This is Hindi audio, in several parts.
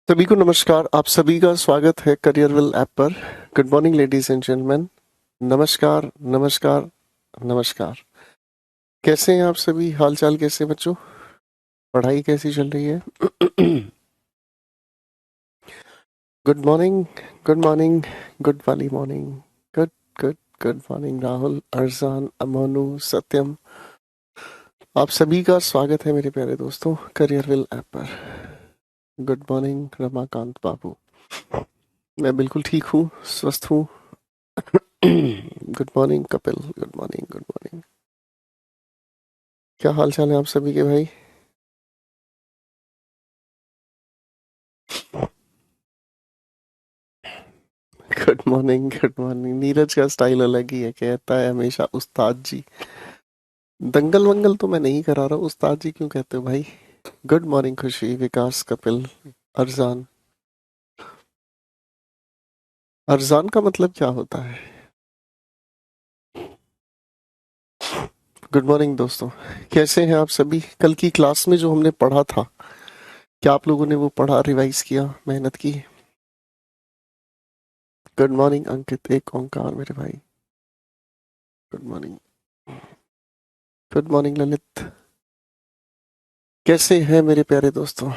सभी को नमस्कार। आप सभी का स्वागत है करियरविल ऐप पर। Good morning ladies and gentleman. नमस्कार, नमस्कार, नमस्कार। कैसे हैं आप सभी? हाल चाल कैसे बच्चों? पढ़ाई कैसी चल रही है? Good morning, good morning, good वाली morning. Good good good morning Rahul, Arjan, Amonu, Satyam. आप सभी का स्वागत है मेरे प्यारे दोस्तों करियरविल ऐप पर। Good morning Ramakant babu. मैं बिल्कुल ठीक हूँ, स्वस्थ हूँ। Good morning Kapil, good morning, good morning. क्या हाल चाल है आप सभी के भाई? Good morning, good morning. Neeraj का स्टाइल अलग ही है, कहता है हमेशा उस्ताद जी। दंगल वंगल तो मैं नहीं करा रहा हूँ, उस्ताद जी क्यों कहते हो भाई? गुड मॉर्निंग खुशी, विकास, कपिल, अरजान। अरजान का मतलब क्या होता है? गुड मॉर्निंग दोस्तों। कैसे हैं आप सभी? कल की क्लास में जो हमने पढ़ा था, क्या आप लोगों ने वो पढ़ा, रिवाइज किया, मेहनत की? गुड मॉर्निंग अंकित, एक ओंकार मेरे भाई। Good morning, good morning Lalit. कैसे हैं मेरे प्यारे दोस्तों?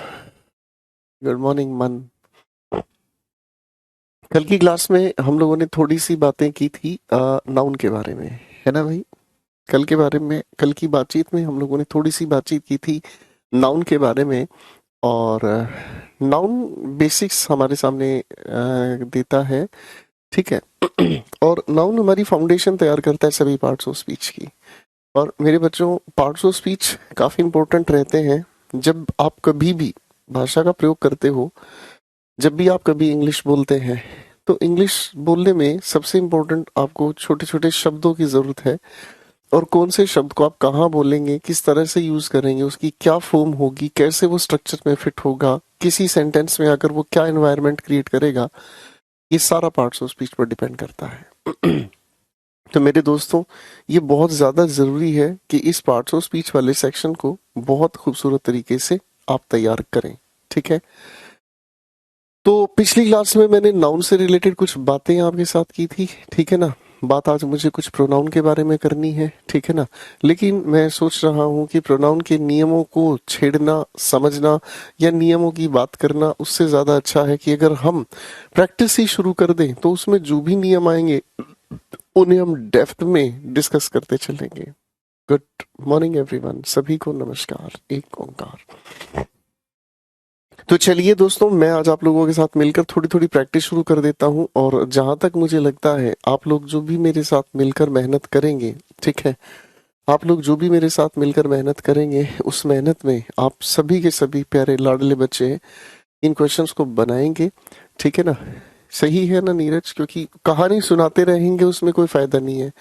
गुड मॉर्निंग मन। कल की क्लास में हम लोगों ने थोड़ी सी बातें की थी नाउन के बारे में, है ना भाई? कल की बातचीत में हम लोगों ने थोड़ी सी बातचीत की थी नाउन के बारे में। और नाउन बेसिक्स हमारे सामने देता है, ठीक है। और नाउन हमारी फाउंडेशन तैयार करता है सभी पार्ट्स ऑफ स्पीच की। और मेरे बच्चों, पार्ट्स ऑफ स्पीच काफी इंपॉर्टेंट रहते हैं जब आप कभी भी भाषा का प्रयोग करते हो। जब भी आप कभी इंग्लिश बोलते हैं, तो इंग्लिश बोलने में सबसे इम्पोर्टेंट आपको छोटे छोटे शब्दों की जरूरत है। और कौन से शब्द को आप कहाँ बोलेंगे, किस तरह से यूज करेंगे, उसकी क्या फॉर्म होगी, कैसे वो स्ट्रक्चर में फिट होगा, किसी सेंटेंस में आकर वो क्या एनवायरनमेंट क्रिएट करेगा, ये सारा पार्ट्स ऑफ स्पीच पर डिपेंड करता है। तो मेरे दोस्तों, ये बहुत ज़्यादा ज़रूरी है कि इस पार्ट्स ऑफ स्पीच वाले सेक्शन को बहुत खूबसूरत तरीके से आप तैयार करें, ठीक है। तो पिछली क्लास में मैंने नाउन से रिलेटेड कुछ बातें आपके साथ की थी, ठीक है ना। बात आज मुझे कुछ प्रोनाउन के बारे में करनी है, ठीक है ना। लेकिन मैं सोच रहा हूँ कि प्रोनाउन के नियमों को छेड़ना, समझना या नियमों की बात करना उससे ज़्यादा अच्छा है कि अगर हम प्रैक्टिस ही शुरू कर दें तो उसमें जो भी नियम आएंगे उन्हें हम डेप्थ में डिस्कस करते चलेंगे। गुड मॉर्निंग एवरीवन, सभी को नमस्कार, एक ओंकार। तो चलिए दोस्तों, मैं आज आप लोगों के साथ मिलकर थोड़ी थोड़ी प्रैक्टिस शुरू कर देता हूं। और जहां तक मुझे लगता है, आप लोग जो भी मेरे साथ मिलकर मेहनत करेंगे, ठीक है, आप लोग जो भी मेरे साथ मिलकर मेहनत करेंगे, उस मेहनत में आप सभी के सभी प्यारे लाडले बच्चे इन क्वेश्चंस को बनाएंगे, ठीक है ना। सही है ना नीरज? क्योंकि कहानी सुनाते रहेंगे उसमें कोई फायदा नहीं है।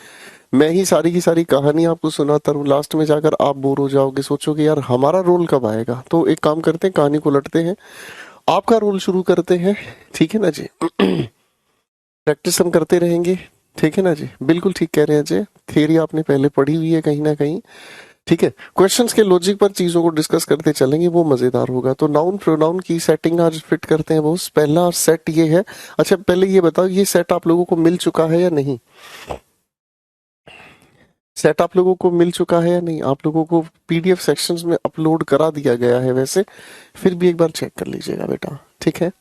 मैं ही सारी की सारी कहानी आपको सुनाता रहूं, लास्ट में जाकर आप बोर हो जाओगे, सोचोगे यार हमारा रोल कब आएगा। तो एक काम करते हैं, कहानी को उलटते हैं, आपका रोल शुरू करते हैं, ठीक है ना जी। प्रैक्टिस हम करते रहेंगे, ठीक है ना जी। बिल्कुल ठीक कह रहे हैं अजय, थियरी आपने पहले पढ़ी हुई है कहीं ना कहीं, ठीक है। क्वेश्चंस के लॉजिक पर चीजों को डिस्कस करते चलेंगे, वो मजेदार होगा। तो नाउन प्रोनाउन की सेटिंग आज फिट करते हैं बॉस। पहला सेट ये है। अच्छा पहले ये बताओ, ये सेट आप लोगों को मिल चुका है या नहीं? सेट आप लोगों को मिल चुका है या नहीं? आप लोगों को पीडीएफ सेक्शंस में अपलोड करा दिया गया है वैसे, फिर भी एक बार चेक कर लीजिएगा बेटा, ठीक है।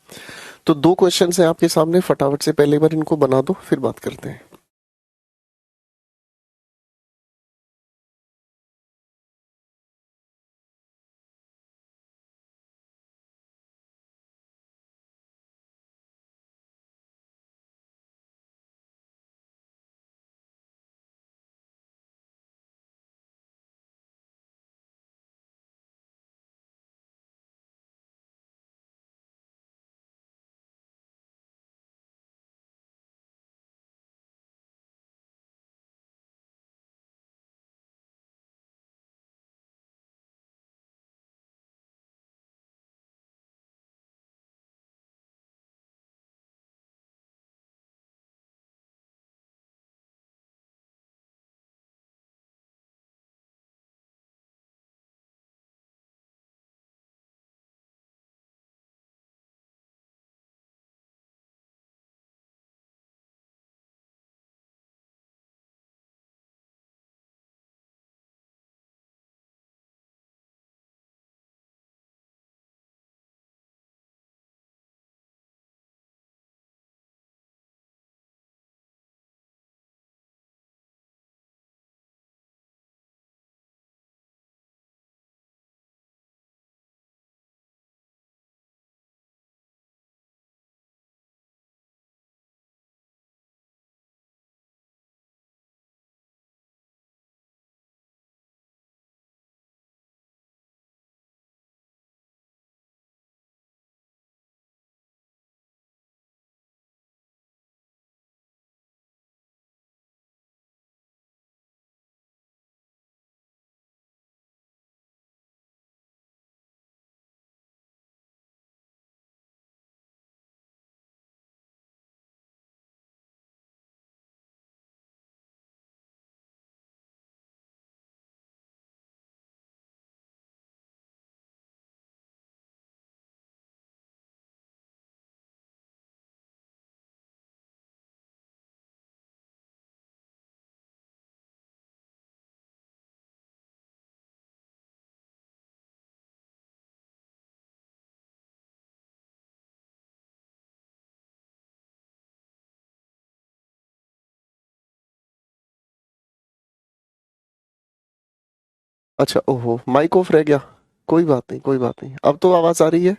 तो दो क्वेश्चन है आपके सामने, फटाफट से पहले बार इनको बना दो, फिर बात करते हैं। अच्छा, ओहो, माइक ऑफ रह गया। कोई बात नहीं, कोई बात नहीं। अब तो आवाज आ रही है?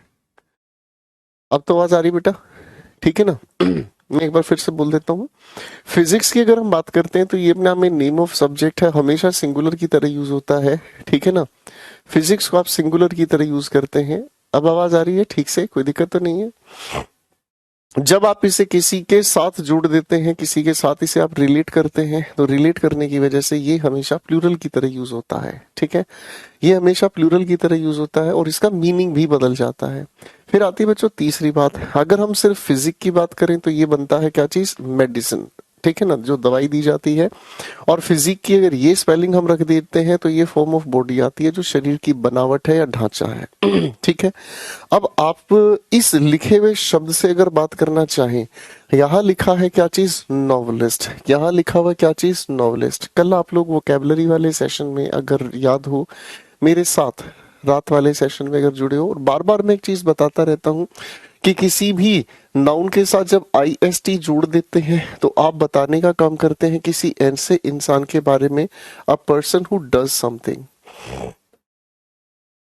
अब तो आवाज आ रही है बेटा? ठीक है ना? मैं एक बार फिर से बोल देता हूँ। फिजिक्स की अगर हम बात करते हैं तो ये अपने आप में नेम ऑफ सब्जेक्ट है, हमेशा सिंगुलर की तरह यूज होता है। ठीक है ना? फिजिक्स को आप सिंगुलर की तरह यूज करते हैं। अब आवाज आ रही है ठीक से? कोई दिक्कत तो नहीं है? जब आप इसे किसी के साथ जोड़ देते हैं, किसी के साथ इसे आप रिलेट करते हैं, तो रिलेट करने की वजह से ये हमेशा प्लूरल की तरह यूज होता है। ठीक है? ये हमेशा प्लूरल की तरह यूज होता है और इसका मीनिंग भी बदल जाता है। फिर आती है बच्चों तीसरी बात। अगर हम सिर्फ फिजिक की बात करें तो ये बनता है क्या चीज? मेडिसिन। ठीक है ना? जो दवाई दी जाती है। और फिजिक की अगर ये स्पेलिंग हम रख देते हैं तो ये फॉर्म ऑफ बॉडी आती है, जो शरीर की बनावट है या ढांचा है। ठीक है? अब आप इस लिखे हुए शब्द से अगर बात करना चाहें, यहाँ लिखा है क्या चीज? नॉवलिस्ट। यहाँ लिखा हुआ क्या चीज? नॉवलिस्ट। कल आप लोग वोकेबलरी वाले सेशन में अगर याद हो, मेरे साथ रात वाले सेशन में अगर जुड़े हो, और बार बार मैं एक चीज बताता रहता हूँ कि किसी भी नाउन के साथ जब IST जोड़ देते हैं तो आप बताने का काम करते हैं किसी ऐसे इंसान के बारे में, a person who does something.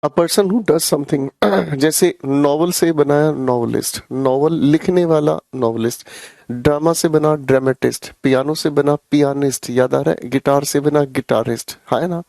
A person who does something. जैसे नॉवल से बनाया नॉवलिस्ट, नॉवल लिखने वाला नॉवलिस्ट। ड्रामा से बना ड्रामेटिस्ट, पियानो से बना पियानिस्ट, याद आ रहा है? गिटार से बना गिटारिस्ट, है ना?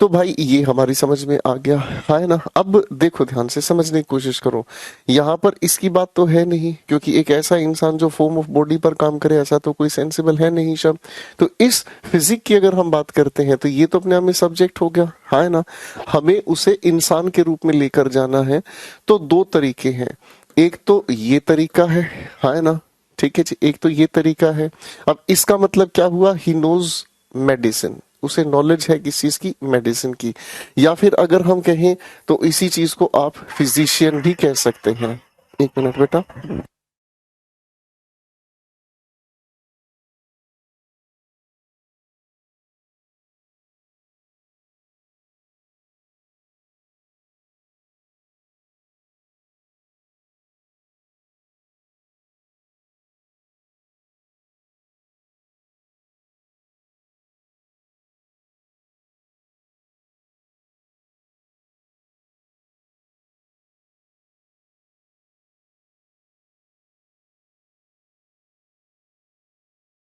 तो भाई ये हमारी समझ में आ गया, है ना? अब देखो, ध्यान से समझने की कोशिश करो। यहाँ पर इसकी बात तो है नहीं, क्योंकि एक ऐसा इंसान जो फॉर्म ऑफ बॉडी पर काम करे, ऐसा तो कोई सेंसिबल है नहीं शब्द। तो इस फिजिक की अगर हम बात करते हैं तो ये तो अपने आप में सब्जेक्ट हो गया, है ना? हमें उसे इंसान के रूप में लेकर जाना है। तो दो तरीके हैं। एक तो ये तरीका है ना? ठीक है जी, एक तो ये तरीका है। अब इसका मतलब क्या हुआ? ही नोज मेडिसिन, उसे नॉलेज है किस चीज की? मेडिसिन की। या फिर अगर हम कहें तो इसी चीज को आप फिजिशियन भी कह सकते हैं। एक मिनट बेटा।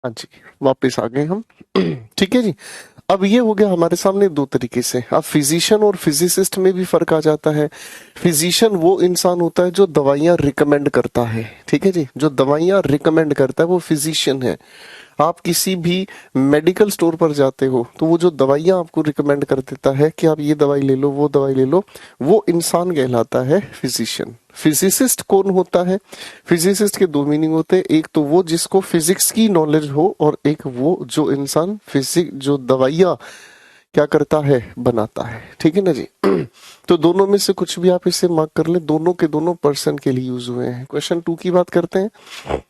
हाँ जी, वापस आ गए हम। ठीक है जी। अब ये हो गया हमारे सामने दो तरीके से। अब फिजिशियन और फिजिसिस्ट में भी फर्क आ जाता है। फिजिशियन वो इंसान होता है जो दवाइयां रिकमेंड करता है। ठीक है जी, जो दवाइयां रिकमेंड करता है वो फिजिशियन है। आप किसी भी मेडिकल स्टोर पर जाते हो तो वो जो दवाइयां आपको रिकमेंड कर देता है कि आप ये दवाई ले लो, वो दवाई ले लो, वो इंसान कहलाता है फिजिशियन। फिजिसिस्ट कौन होता है? फिजिसिस्ट के दो मीनिंग होते हैं। एक तो वो जिसको फिजिक्स की नॉलेज हो, और एक वो जो इंसान फिजिक जो दवाइयां क्या करता है? बनाता है। ठीक है ना जी? तो दोनों में से कुछ भी आप इसे मार्क कर ले, दोनों के दोनों पर्सन के लिए यूज हुए हैं। क्वेश्चन 2 की बात करते हैं।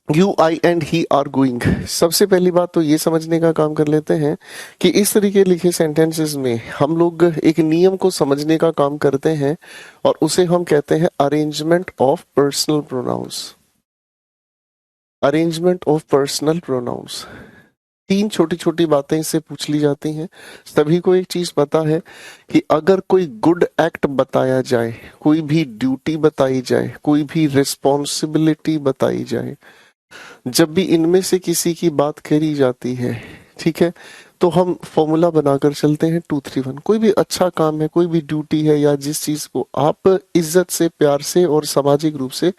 You I and he are going. सबसे पहली बात तो ये समझने का काम कर लेते हैं कि इस तरीके लिखे सेंटेंसेस में हम लोग एक नियम को समझने का काम करते हैं, और उसे हम कहते हैं arrangement of personal pronouns. Arrangement of personal pronouns. तीन छोटी छोटी बातें इससे पूछ ली जाती हैं। सभी को एक चीज पता है कि अगर कोई गुड एक्ट बताया जाए, कोई भी ड्यूटी बताई जाए, कोई भी रिस्पॉन्सिबिलिटी बताई जाए, जब भी इनमें से किसी की बात करी जाती है, ठीक है, तो हम फॉर्मूला बनाकर चलते हैं 2 3 1। कोई भी अच्छा काम है, कोई भी ड्यूटी है, या जिस चीज को आप इज्जत से, प्यार से और सामाजिक रूप से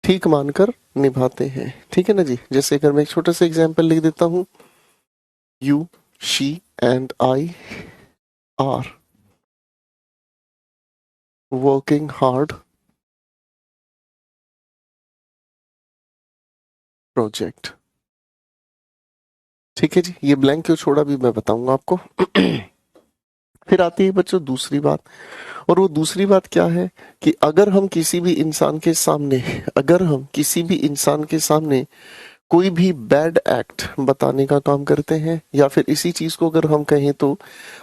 ठीक मानकर निभाते हैं। ठीक है ना जी? जैसे अगर मैं एक छोटा सा एग्जांपल लिख देता हूँ, you, she and I R working hard project. ठीक है जी, ये ब्लैंक क्यों छोड़ा भी मैं बताऊंगा आपको। फिर आती है बच्चों दूसरी बात। और वो दूसरी बात क्या है कि अगर हम किसी भी इंसान के सामने, अगर हम किसी भी इंसान के सामने कोई भी बैड एक्ट बताने का काम करते हैं, या फिर इसी चीज को अगर हम कहें तो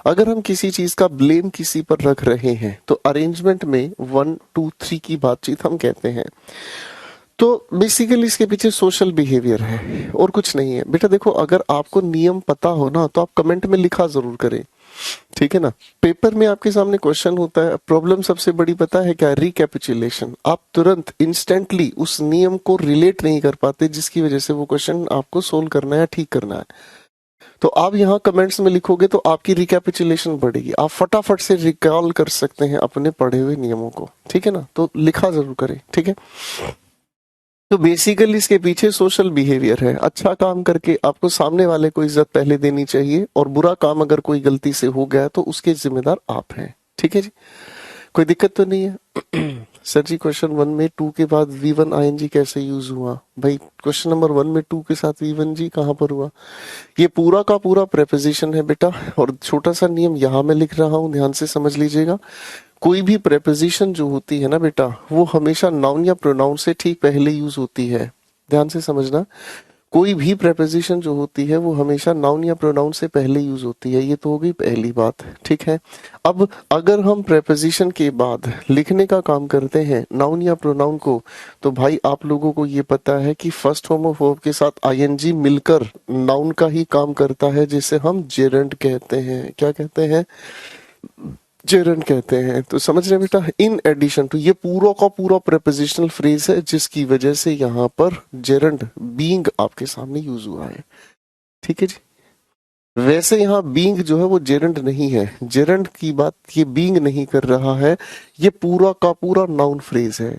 अगर हम किसी चीज का ब्लेम किसी पर रख रहे हैं, तो अरेंजमेंट में 1 2 3 की बातचीत हम कहते हैं। तो बेसिकली इसके पीछे सोशल बिहेवियर है और कुछ नहीं है। बेटा देखो, अगर आपको नियम पता हो ना तो आप कमेंट में लिखा जरूर करें। ठीक है ना। पेपर में आपके सामने क्वेश्चन होता है, प्रॉब्लम सबसे बड़ी पता है क्या, रिकैपिचुलेशन। आप तुरंत इंस्टेंटली उस नियम को रिलेट नहीं कर पाते जिसकी वजह से वो क्वेश्चन आपको सोल्व करना है, ठीक करना है। तो आप यहाँ कमेंट्स में लिखोगे तो आपकी रिकैपिचुलेशन बढ़ेगी, आप फटाफट से रिकॉल कर सकते हैं अपने पढ़े हुए नियमों को। ठीक है ना, तो लिखा जरूर करें। ठीक है, तो बेसिकली इसके पीछे सोशल बिहेवियर है। अच्छा काम करके आपको सामने वाले को इज्जत पहले देनी चाहिए, और बुरा काम अगर कोई गलती से हो गया तो उसके जिम्मेदार आप हैं। ठीक है जी, कोई दिक्कत तो नहीं है। सर जी क्वेश्चन वन में टू के बाद V one I N G कैसे यूज हुआ? भाई क्वेश्चन नंबर वन में टू के साथ वी वन जी कहाँ पर हुआ? ये पूरा का पूरा प्रेपोजिशन है बेटा, और छोटा सा नियम यहाँ मैं लिख रहा हूँ, ध्यान से समझ लीजिएगा। कोई भी प्रेपोजिशन जो होती है ना बेटा, वो हमेशा नाउन या प्रोनाउन से ठीक पहले यूज होती है। ध्यान से समझना, कोई भी प्रेपोजिशन जो होती है वो हमेशा नाउन या प्रोनाउन से पहले यूज होती है। ये तो हो गई पहली बात। ठीक है, अब अगर हम प्रेपोजिशन के बाद लिखने का काम करते हैं नाउन या प्रोनाउन को, तो भाई आप लोगों को ये पता है कि फर्स्ट फॉर्म ऑफ वर्ब के साथ आईएनजी मिलकर नाउन का ही काम करता है, जिसे हम जेरंड कहते हैं। क्या कहते हैं? जेरंड कहते हैं। तो समझ रहे हैं बेटा, इन एडिशन टू, ये पूरा का पूरा प्रेपोजिशनल फ्रेज है जिसकी वजह से यहाँ पर जेरंड बीइंग आपके सामने यूज हुआ है। ठीक है जी, वैसे यहाँ बीइंग जो है वो जेरंड नहीं है, जेरंड की बात ये बीइंग नहीं कर रहा है। ये पूरा का पूरा नाउन फ्रेज है,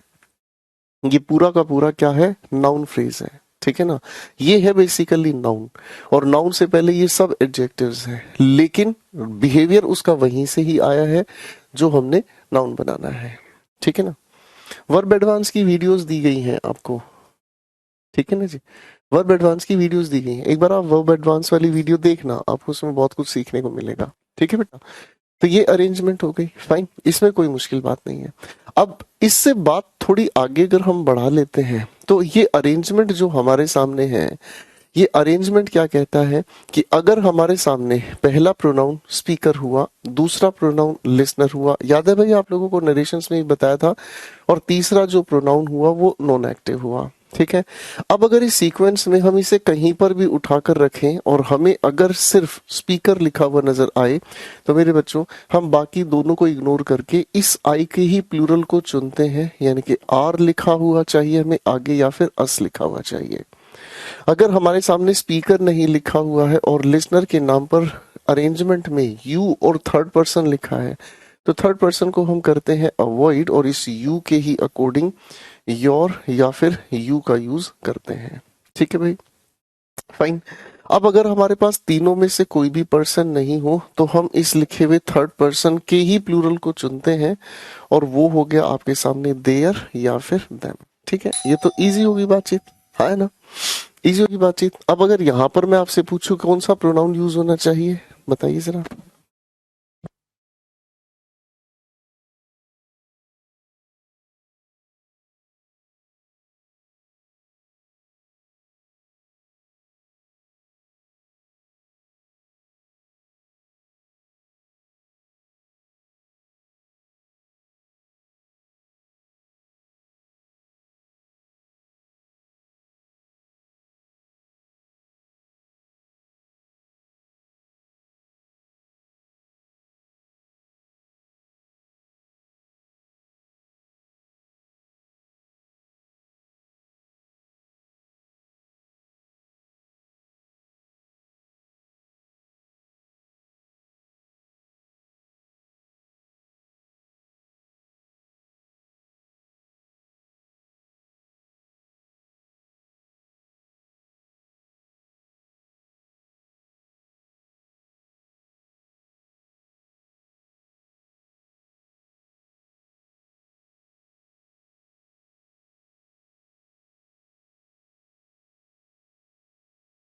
ये पूरा का पूरा क्या है, नाउन फ्रेज है। ठीक है ना, ये है बेसिकली नाउन, और नाउन से पहले ये सब एडजेक्टिव्स हैं, लेकिन बिहेवियर उसका वहीं से ही आया है जो हमने नाउन बनाना है। ठीक है ना, वर्ब एडवांस की वीडियोस दी गई हैं आपको। ठीक है ना जी, वर्ब एडवांस की वीडियोस दी गई हैं, एक बार आप वर्ब एडवांस वाली वीडियो देखना, आपको उसमें बहुत कुछ सीखने को मिलेगा। ठीक है बेटा, तो ये अरेंजमेंट हो गई, फाइन, इसमें कोई मुश्किल बात नहीं है। अब इससे बात थोड़ी आगे अगर हम बढ़ा लेते हैं, तो ये अरेंजमेंट जो हमारे सामने है, ये अरेंजमेंट क्या कहता है कि अगर हमारे सामने पहला प्रोनाउन स्पीकर हुआ, दूसरा प्रोनाउन लिसनर हुआ, याद है भाई आप लोगों को नरेशंस में ही बताया था, और तीसरा जो प्रोनाउन हुआ वो नॉन एक्टिव हुआ। ठीक है, अब अगर इस सीक्वेंस में हम इसे कहीं पर भी उठाकर रखें और हमें अगर सिर्फ स्पीकर लिखा हुआ नजर आए, तो मेरे बच्चों हम बाकी दोनों को इग्नोर करके इस आई के ही प्लूरल को चुनते हैं, यानी कि आर लिखा हुआ चाहिए हमें आगे या फिर अस लिखा हुआ चाहिए। अगर हमारे सामने स्पीकर नहीं लिखा हुआ है और लिसनर के नाम पर अरेंजमेंट में यू और थर्ड पर्सन लिखा है, तो थर्ड पर्सन को हम करते हैं अवॉइड, और इस यू के ही अकॉर्डिंग योर या फिर यू का यूज करते हैं। ठीक है भाई, फाइन। अब अगर हमारे पास तीनों में से कोई भी पर्सन नहीं हो, तो हम इस लिखे हुए थर्ड पर्सन के ही प्लूरल को चुनते हैं, और वो हो गया आपके सामने देयर या फिर देम। ठीक है, ये तो इजी होगी बातचीत, है ना, इजी होगी बातचीत। अब अगर यहाँ पर मैं आपसे पूछूं कौन सा प्रोनाउन यूज होना चाहिए, बताइए जरा।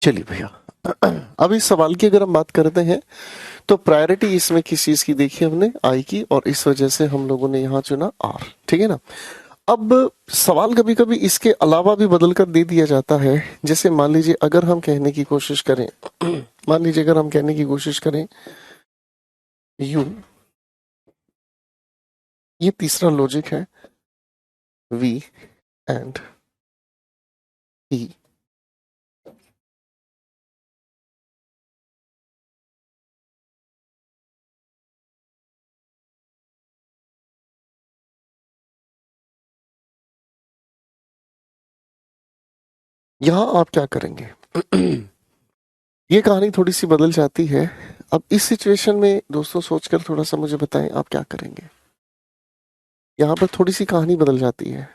चलिए भैया, अब इस सवाल की अगर हम बात करते हैं, तो प्रायोरिटी इसमें किस चीज की देखी हमने, आई की, और इस वजह से हम लोगों ने यहाँ चुना आर। ठीक है ना, अब सवाल कभी कभी इसके अलावा भी बदल कर दे दिया जाता है। जैसे मान लीजिए अगर हम कहने की कोशिश करें, मान लीजिए अगर हम कहने की कोशिश करें यू, ये तीसरा लॉजिक है, वी एंड ही, यहाँ आप क्या करेंगे? ये कहानी थोड़ी सी बदल जाती है। अब इस सिचुएशन में दोस्तों सोचकर थोड़ा सा मुझे बताएं आप क्या करेंगे? यहाँ पर थोड़ी सी कहानी बदल जाती है।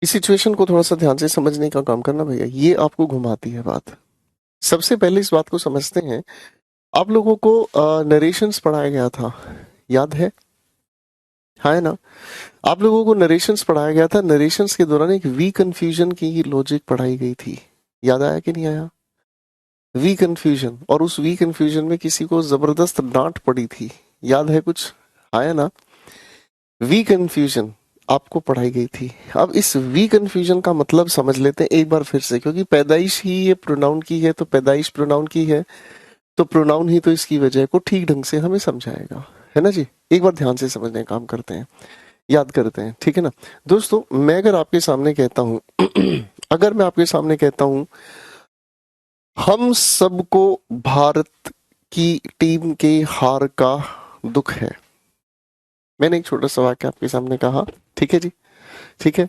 इस सिचुएशन को थोड़ा सा ध्यान से समझने का काम करना भैया, ये आपको घुमाती है बात। सबसे पहले इस बात को समझते हैं। आप लोगों को नरेशंस पढ़ाया गया था, याद है? हाँ, है ना? आप लोगों को नरेशंस पढ़ाया गया था। नरेशंस के दौरान एक वी कन्फ्यूजन की लॉजिक पढ़ाई गई थी। याद आया कि नहीं आया? वी कन्फ्यूजन, और उस वी कन्फ्यूजन में किसी को जबरदस्त डांट पड़ी थी। याद है कुछ? आया ना? वी कन्फ्यूजन आपको पढ़ाई गई थी। अब इस वी कन्फ्यूजन का मतलब समझ लेते हैं एक बार फिर से, क्योंकि पैदाइश ही ये प्रोनाउन की है, तो पैदाइश प्रोनाउन की है, तो प्रोनाउन ही तो इसकी वजह को ठीक ढंग से हमें समझाएगा, है ना जी? एक बार ध्यान से समझने का काम करते हैं, याद करते हैं, ठीक है ना? दोस्तों, मैं अगर आपके सामने कहता हूं अगर मैं आपके सामने कहता हूं, हम सबको भारत की टीम के हार का दुख है। मैंने एक छोटा सा वाक्य आपके सामने कहा, ठीक है जी? ठीक है।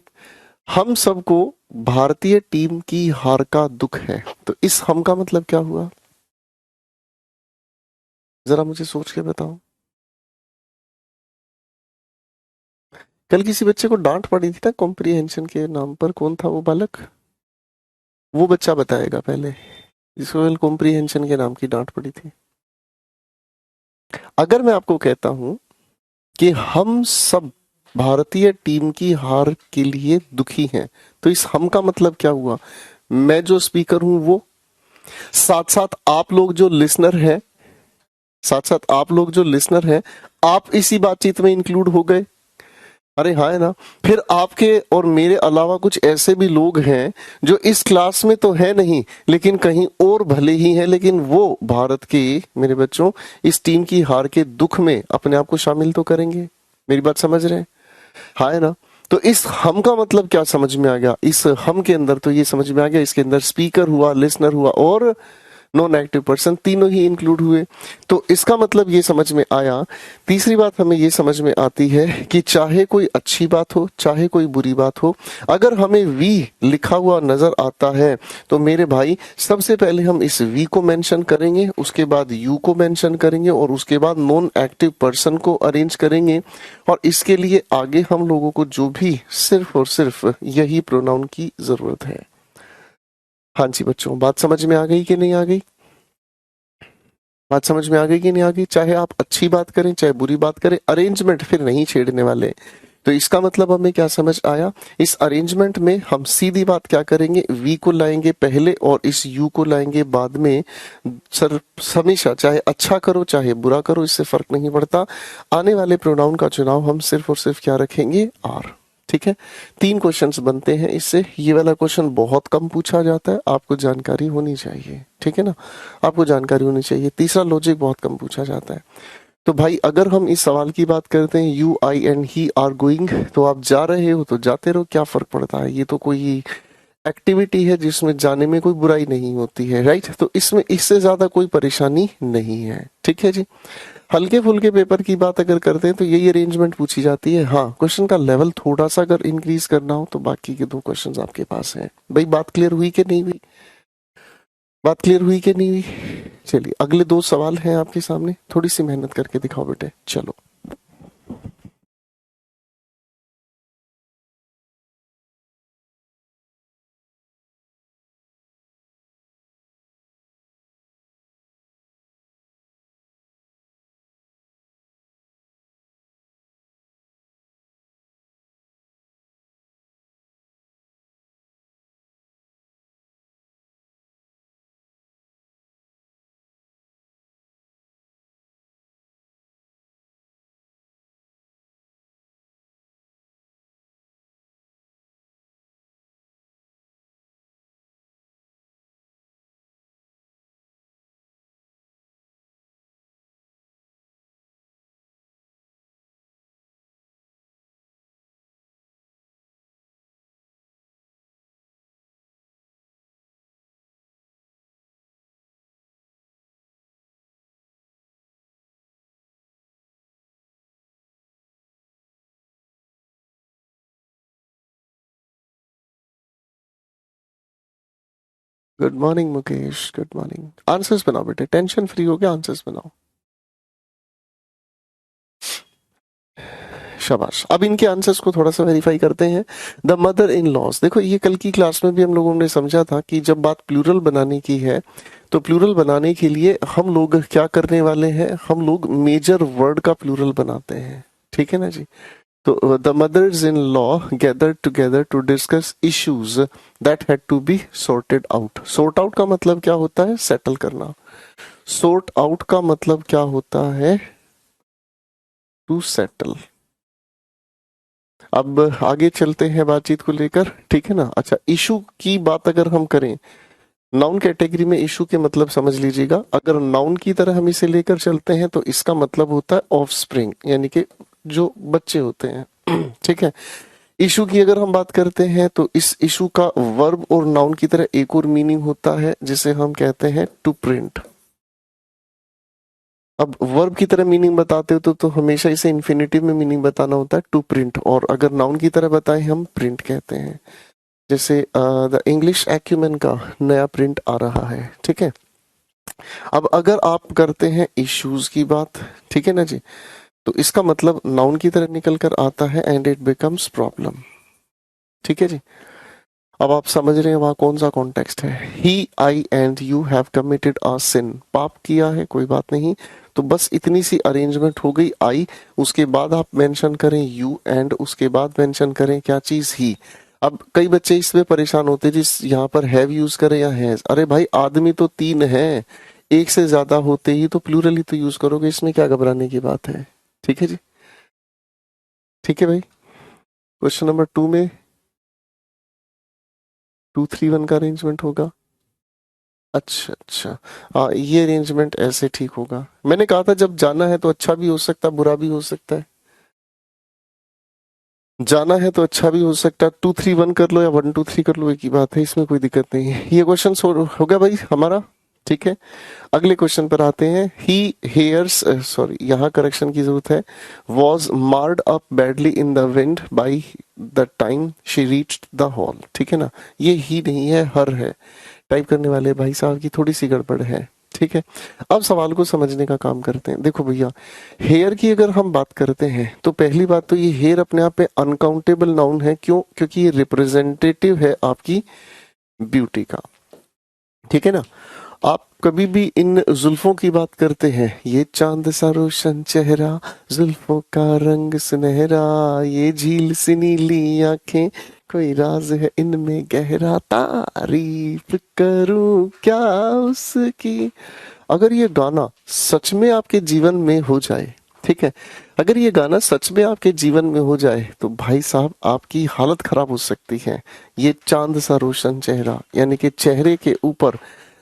हम सबको भारतीय टीम की हार का दुख है, तो इस हम का मतलब क्या हुआ? जरा मुझे सोच के बताओ। कल किसी बच्चे को डांट पड़ी थी ना कॉम्प्रिहेंशन के नाम पर, कौन था वो बालक? वो बच्चा बताएगा पहले, जिसको कल कॉम्प्रिहेंशन के नाम की डांट पड़ी थी। अगर मैं आपको कहता हूं कि हम सब भारतीय टीम की हार के लिए दुखी हैं, तो इस हम का मतलब क्या हुआ? मैं जो स्पीकर हूं वो, साथ साथ आप लोग जो लिसनर है, साथ साथ आप लोग जो लिसनर हैं, आप इसी बातचीत में इंक्लूड हो गए। अरे हाँ, है ना? फिर आपके और मेरे अलावा कुछ ऐसे भी लोग हैं जो इस क्लास में तो है नहीं, लेकिन कहीं और भले ही हैं, लेकिन वो भारत के, मेरे बच्चों, इस टीम की हार के दुख में अपने आप को शामिल तो करेंगे। मेरी बात समझ रहे हैं? हाँ, है ना? तो इस हम का मतलब क्या समझ में आ गया? इस हम के अंदर तो ये समझ में आ गया, इसके अंदर स्पीकर हुआ, लिसनर हुआ और नॉन एक्टिव पर्सन, तीनों ही इंक्लूड हुए। तो इसका मतलब ये समझ में आया। तीसरी बात हमें ये समझ में आती है कि चाहे कोई अच्छी बात हो, चाहे कोई बुरी बात हो, अगर हमें वी लिखा हुआ नजर आता है, तो मेरे भाई सबसे पहले हम इस वी को मेंशन करेंगे, उसके बाद यू को मेंशन करेंगे और उसके बाद नॉन एक्टिव पर्सन को अरेंज करेंगे। और इसके लिए आगे हम लोगों को जो भी सिर्फ और सिर्फ यही प्रोनाउन की जरूरत है। हाँ जी बच्चों, बात समझ में आ गई कि नहीं आ गई? बात समझ में आ गई कि नहीं आ गई? चाहे आप अच्छी बात करें चाहे बुरी बात करें, अरेंजमेंट फिर नहीं छेड़ने वाले। तो इसका मतलब हमें क्या समझ आया? इस अरेंजमेंट में हम सीधी बात क्या करेंगे, वी को लाएंगे पहले और इस यू को लाएंगे बाद में। सर, हमेशा चाहे अच्छा करो चाहे बुरा करो, इससे फर्क नहीं पड़ता। आने वाले प्रोनाउन का चुनाव हम सिर्फ और सिर्फ क्या रखेंगे, आर। ठीक है? 3 क्वेश्चंस बनते हैं इससे। ये वाला क्वेश्चन बहुत कम पूछा जाता है, आपको जानकारी होनी चाहिए, ठीक है ना? आपको जानकारी होनी चाहिए। तीसरा लॉजिक बहुत कम पूछा जाता है। तो भाई अगर हम इस सवाल की बात करते हैं, you I and he are going, तो आप जा रहे हो तो जाते रहो, क्या फर्क पड़ता है? ये तो कोई एक्टिविटी है जिसमें जाने में कोई बुराई नहीं होती है, राइट? तो इसमें इससे ज्यादा कोई परेशानी नहीं है, ठीक है जी? हल्के फुल्के पेपर की बात अगर करते हैं तो यही अरेंजमेंट पूछी जाती है। हाँ, क्वेश्चन का लेवल थोड़ा सा अगर इंक्रीज करना हो तो बाकी के 2 क्वेश्चंस आपके पास हैं। भाई बात क्लियर हुई कि नहीं हुई? बात क्लियर हुई कि नहीं हुई? चलिए, अगले 2 सवाल हैं आपके सामने, थोड़ी सी मेहनत करके दिखाओ बेटे, चलो। Good morning Mukesh, good morning. Answers बनाओ बेटे, टेंशन फ्री हो गया, आंसर्स बनाओ। शाबाश। अब इनके आंसर्स को थोड़ा सा वेरीफाई करते हैं। द मदर इन लॉज, देखो ये कल की क्लास में भी हम लोगों ने समझा था कि जब बात प्लूरल बनाने की है तो प्लूरल बनाने के लिए हम लोग क्या करने वाले हैं, हम लोग मेजर वर्ड का प्लूरल बनाते हैं, ठीक है ना जी। तो the mothers in law gathered together to discuss issues that had to be sorted out. Sort out का मतलब क्या होता है, सेटल करना। सॉर्ट आउट का मतलब क्या होता है, टू सेटल। अब आगे चलते हैं बातचीत को लेकर, ठीक है ना। अच्छा, इशू की बात अगर हम करें, नाउन कैटेगरी में इशू के मतलब समझ लीजिएगा। अगर नाउन की तरह हम इसे लेकर चलते हैं तो इसका मतलब होता है ऑफस्प्रिंग, यानी कि जो बच्चे होते हैं ठीक है। इशू की अगर हम बात करते हैं तो इस इशू का वर्ब और नाउन की तरह एक और मीनिंग होता है जिसे हम कहते हैं टू प्रिंट। अब वर्ब की तरह मीनिंग बताते हो तो हमेशा इसे इन्फिनिटिव में मीनिंग बताना होता है, टू प्रिंट। और अगर नाउन की तरह बताएं हम प्रिंट कहते हैं। जैसे द इंग्लिश एक्यूमेन का नया प्रिंट आ रहा है, ठीक है। अब अगर आप करते हैं इश्यूज की बात, ठीक है ना जी, तो इसका मतलब नाउन की तरह निकल कर आता है एंड इट बिकम्स प्रॉब्लम, ठीक है जी। अब आप समझ रहे हैं वहां कौन सा कॉन्टेक्स्ट है। He, I and you have committed a sin, पाप किया है, कोई बात नहीं। तो बस इतनी सी अरेंजमेंट हो गई, आई, उसके बाद आप मेंशन करें यू, एंड उसके बाद मेंशन करें क्या चीज, ही। अब कई बच्चे इसमें परेशान होते हैं जिस यहाँ पर हैव यूज करें या हैज। अरे भाई आदमी तो तीन है, एक से ज्यादा होते ही तो प्लूरल ही तो यूज करोगे, इसमें क्या घबराने की बात है, ठीक है जी। ठीक है भाई। क्वेश्चन नंबर 2 में 2 3 1 का अरेंजमेंट होगा। अच्छा अच्छा, हाँ ये अरेंजमेंट ऐसे ठीक होगा। मैंने कहा था जब जाना है तो अच्छा भी हो सकता है, बुरा भी हो सकता है। जाना है तो अच्छा भी हो सकता है, 2 3 1 कर लो या 1 2 3 कर लो, एक ही बात है, इसमें कोई दिक्कत नहीं है। ये क्वेश्चन हो गया भाई हमारा, ठीक है। अगले क्वेश्चन पर आते हैं। ही हेयर्स, सॉरी यहाँ करेक्शन की जरूरत है, was marred up badly in the wind by the time she reached the hall, ठीक है ना। ये ही नहीं है, हर है। टाइप करने वाले भाई साहब की थोड़ी सी गड़बड़ है, ठीक है। अब सवाल को समझने का काम करते हैं। देखो भैया, हेयर की अगर हम बात करते हैं तो पहली बात तो ये हेयर अपने आप में अनकाउंटेबल नाउन है। क्यों? क्योंकि ये रिप्रेजेंटेटिव है आपकी ब्यूटी का, ठीक है ना। आप कभी भी इन जुल्फों की बात करते हैं, ये चांद सा रोशन चेहरा, जुल्फों का रंग सुनहरा, ये झील सी नीली आंखें, कोई राज है इनमें गहरा, तारीफ करूं क्या उसकी। अगर ये गाना सच में आपके जीवन में हो जाए, ठीक है, अगर ये गाना सच में आपके जीवन में हो जाए तो भाई साहब आपकी हालत खराब हो सकती है। ये चांद सा रोशन चेहरा, यानी कि चेहरे के ऊपर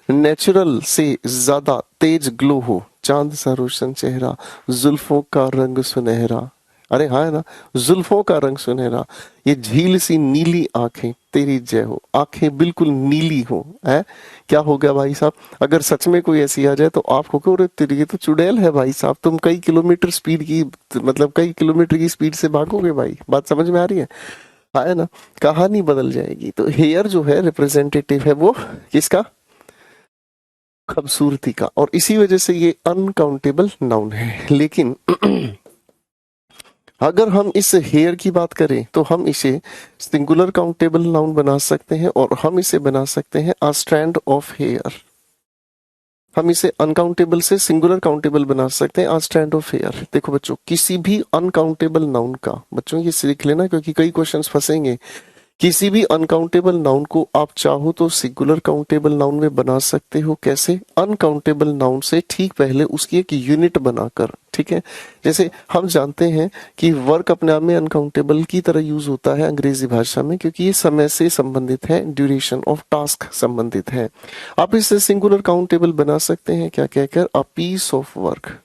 नेचुरल से ज्यादा तेज ग्लो हो, चांद सा रोशन चेहरा, जुल्फों का रंग सुनहरा। अरे हाँ है ना, जुल्फों का रंग सुनहरा, ये झील सी नीली आंखें, तेरी जय हो, आंखें बिल्कुल नीली हो, है। क्या हो गया भाई साहब, अगर सच में कोई ऐसी आ जाए तो आप हो गए, तेरी ये तो चुड़ैल है भाई साहब, तुम कई किलोमीटर स्पीड की, मतलब कई किलोमीटर की स्पीड से भागोगे भाई। बात समझ में आ रही है? हाँ है ना, कहानी बदल जाएगी। तो हेयर जो है रिप्रेजेंटेटिव है वो किसका, खूबसूरती का, और इसी वजह से ये अनकाउंटेबल नाउन है। लेकिन अगर हम इस हेयर की बात करें तो हम इसे सिंगुलर काउंटेबल नाउन बना सकते हैं, और हम इसे बना सकते हैं अ स्ट्रैंड ऑफ हेयर। हम इसे अनकाउंटेबल से सिंगुलर काउंटेबल बना सकते हैं, अ स्ट्रैंड ऑफ हेयर। देखो बच्चों, किसी भी अनकाउंटेबल नाउन का, बच्चों ये सीख लेना क्योंकि कई क्वेश्चंस फंसेंगे। किसी भी अनकाउंटेबल नाउन को आप चाहो तो सिंगुलर काउंटेबल नाउन में बना सकते हो। कैसे? अनकाउंटेबल नाउन से ठीक पहले उसकी एक यूनिट बनाकर, ठीक है। जैसे हम जानते हैं कि वर्क अपने आप में अनकाउंटेबल की तरह यूज होता है अंग्रेजी भाषा में, क्योंकि ये समय से संबंधित है, ड्यूरेशन ऑफ टास्क संबंधित है। आप इसे सिंगुलर काउंटेबल बना सकते हैं क्या कहकर, अ पीस ऑफ वर्क।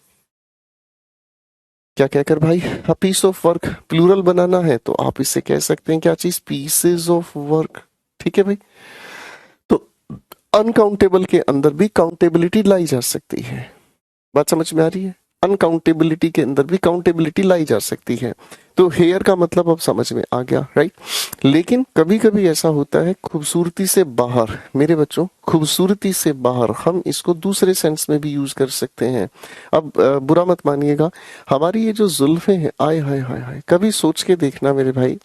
क्या कहकर भाई, a piece of work. Plural बनाना है तो आप इससे कह सकते हैं क्या चीज, पीसेस ऑफ वर्क, ठीक है भाई। तो अनकाउंटेबल के अंदर भी काउंटेबिलिटी लाई जा सकती है। बात समझ में आ रही है? अनकाउंटेबिलिटी के अंदर भी काउंटेबिलिटी लाई जा सकती है। तो हेयर का मतलब अब समझ में आ गया, राइट। लेकिन कभी कभी ऐसा होता है खूबसूरती से बाहर, मेरे बच्चों, खूबसूरती से बाहर हम इसको दूसरे सेंस में भी यूज कर सकते हैं। अब बुरा मत मानिएगा, हमारी ये जो जुल्फे हैं, आय हाय हाय हाय, कभी सोच के देखना मेरे भाई,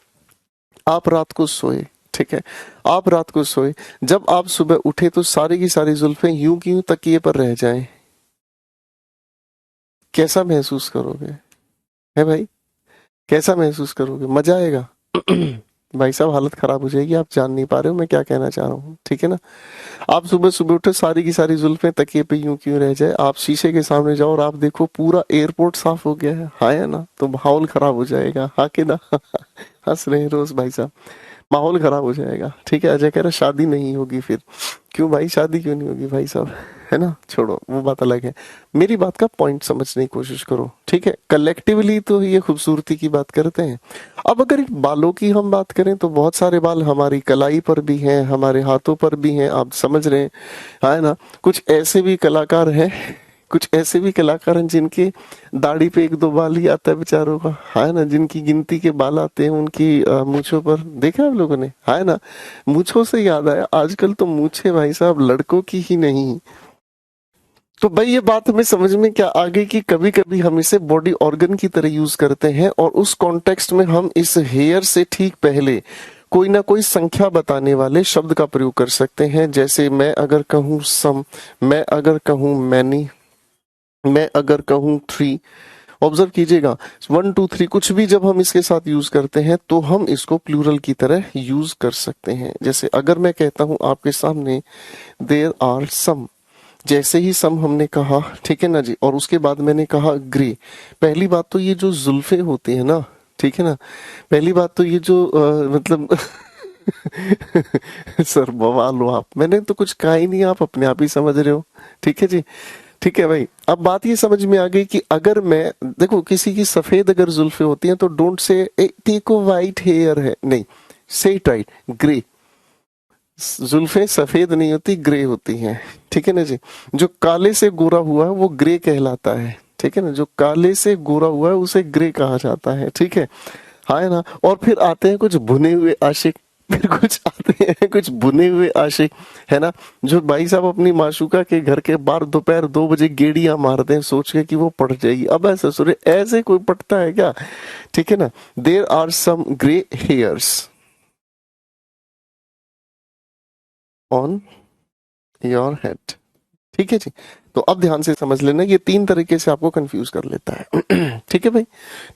आप रात को सोए, ठीक है, आप रात को सोए, जब आप सुबह उठे तो सारी की सारी जुल्फें यूं की यूं तकिए पर रह जाएं, कैसा महसूस करोगे? है भाई, कैसा महसूस करोगे? मजा आएगा? भाई साहब हालत खराब हो जाएगी, आप जान नहीं पा रहे हो मैं क्या कहना चाह रहा हूँ, ठीक है ना। आप सुबह सुबह उठे, सारी की सारी जुल्फें तकिए पे यूं क्यों रह जाए, आप शीशे के सामने जाओ और आप देखो पूरा एयरपोर्ट साफ हो गया है, हाँ या ना, तो माहौल खराब हो जाएगा, हाँ कि ना। हंस रहे हैं रोज भाई साहब, माहौल खराब हो जाएगा, ठीक है। अजय कह रहा शादी नहीं होगी फिर, क्यों भाई शादी क्यों नहीं होगी भाई साहब, है ना, छोड़ो वो बात अलग है। मेरी बात का पॉइंट समझने की कोशिश करो, ठीक है। कलेक्टिवली तो ये खूबसूरती की बात करते हैं। अब अगर बालों की हम बात करें तो बहुत सारे बाल हमारी कलाई पर भी हैं, हमारे हाथों पर भी हैं, आप समझ रहे हैं, है ना। कुछ ऐसे भी कलाकार हैं, कुछ ऐसे भी कलाकार हैं जिनके दाढ़ी पे एक दो बाल ही आता है बेचारों का, है ना, जिनकी गिनती के बाल आते हैं उनकी मूंछों पर, देखा आप लोगों ने, है ना। मूंछों से याद आया, आजकल तो मूंछें भाई साहब लड़कों की ही नहीं। तो भाई ये बात हमें समझ में क्या आ गई कि कभी कभी हम इसे बॉडी ऑर्गन की तरह यूज करते हैं, और उस कॉन्टेक्स्ट में हम इस हेयर से ठीक पहले कोई ना कोई संख्या बताने वाले शब्द का प्रयोग कर सकते हैं। जैसे मैं अगर कहूँ सम, मैं अगर कहूँ मैनी, मैं अगर कहूँ थ्री, ऑब्जर्व कीजिएगा, 1 2 3 कुछ भी जब हम इसके साथ यूज करते हैं तो हम इसको प्लूरल की तरह यूज कर सकते हैं। जैसे अगर मैं कहता हूं आपके सामने देयर आर सम, जैसे ही सम हमने कहा, ठीक है ना जी, और उसके बाद मैंने कहा ग्रे, पहली बात तो ये जो जुल्फे होती है ना, ठीक है ना, पहली बात तो ये जो मतलब सर बवाल हो आप, मैंने तो कुछ कहा ही नहीं, आप अपने आप ही समझ रहे हो, ठीक है जी। ठीक है भाई, अब बात ये समझ में आ गई कि अगर मैं, देखो किसी की सफेद अगर जुल्फे होती हैं तो डोंट से देखो वाइट हेयर है, नहीं, से राइट, ग्रे, जुल्फे सफेद नहीं होती, ग्रे होती हैं, ठीक है ना जी। जो काले से गोरा हुआ है वो ग्रे कहलाता है, ठीक है ना, जो काले से गोरा हुआ है उसे ग्रे कहा जाता है, ठीक है, हाँ है ना। और फिर आते हैं कुछ भुने हुए आशिक, फिर कुछ आते हैं कुछ भुने हुए आशिक, है ना, जो भाई साहब अपनी माशूका के घर के बाहर दोपहर 2 बजे गेड़ियां मारते हैं सोच के कि वो पट जाएगी। अब ऐसा सुरे, ऐसे कोई पटता है क्या, ठीक है ना। There are some grey hairs on your head, ठीक है जी। तो अब ध्यान से समझ लेना, ये 3 तरीके से आपको कंफ्यूज कर लेता है। ठीक है भाई,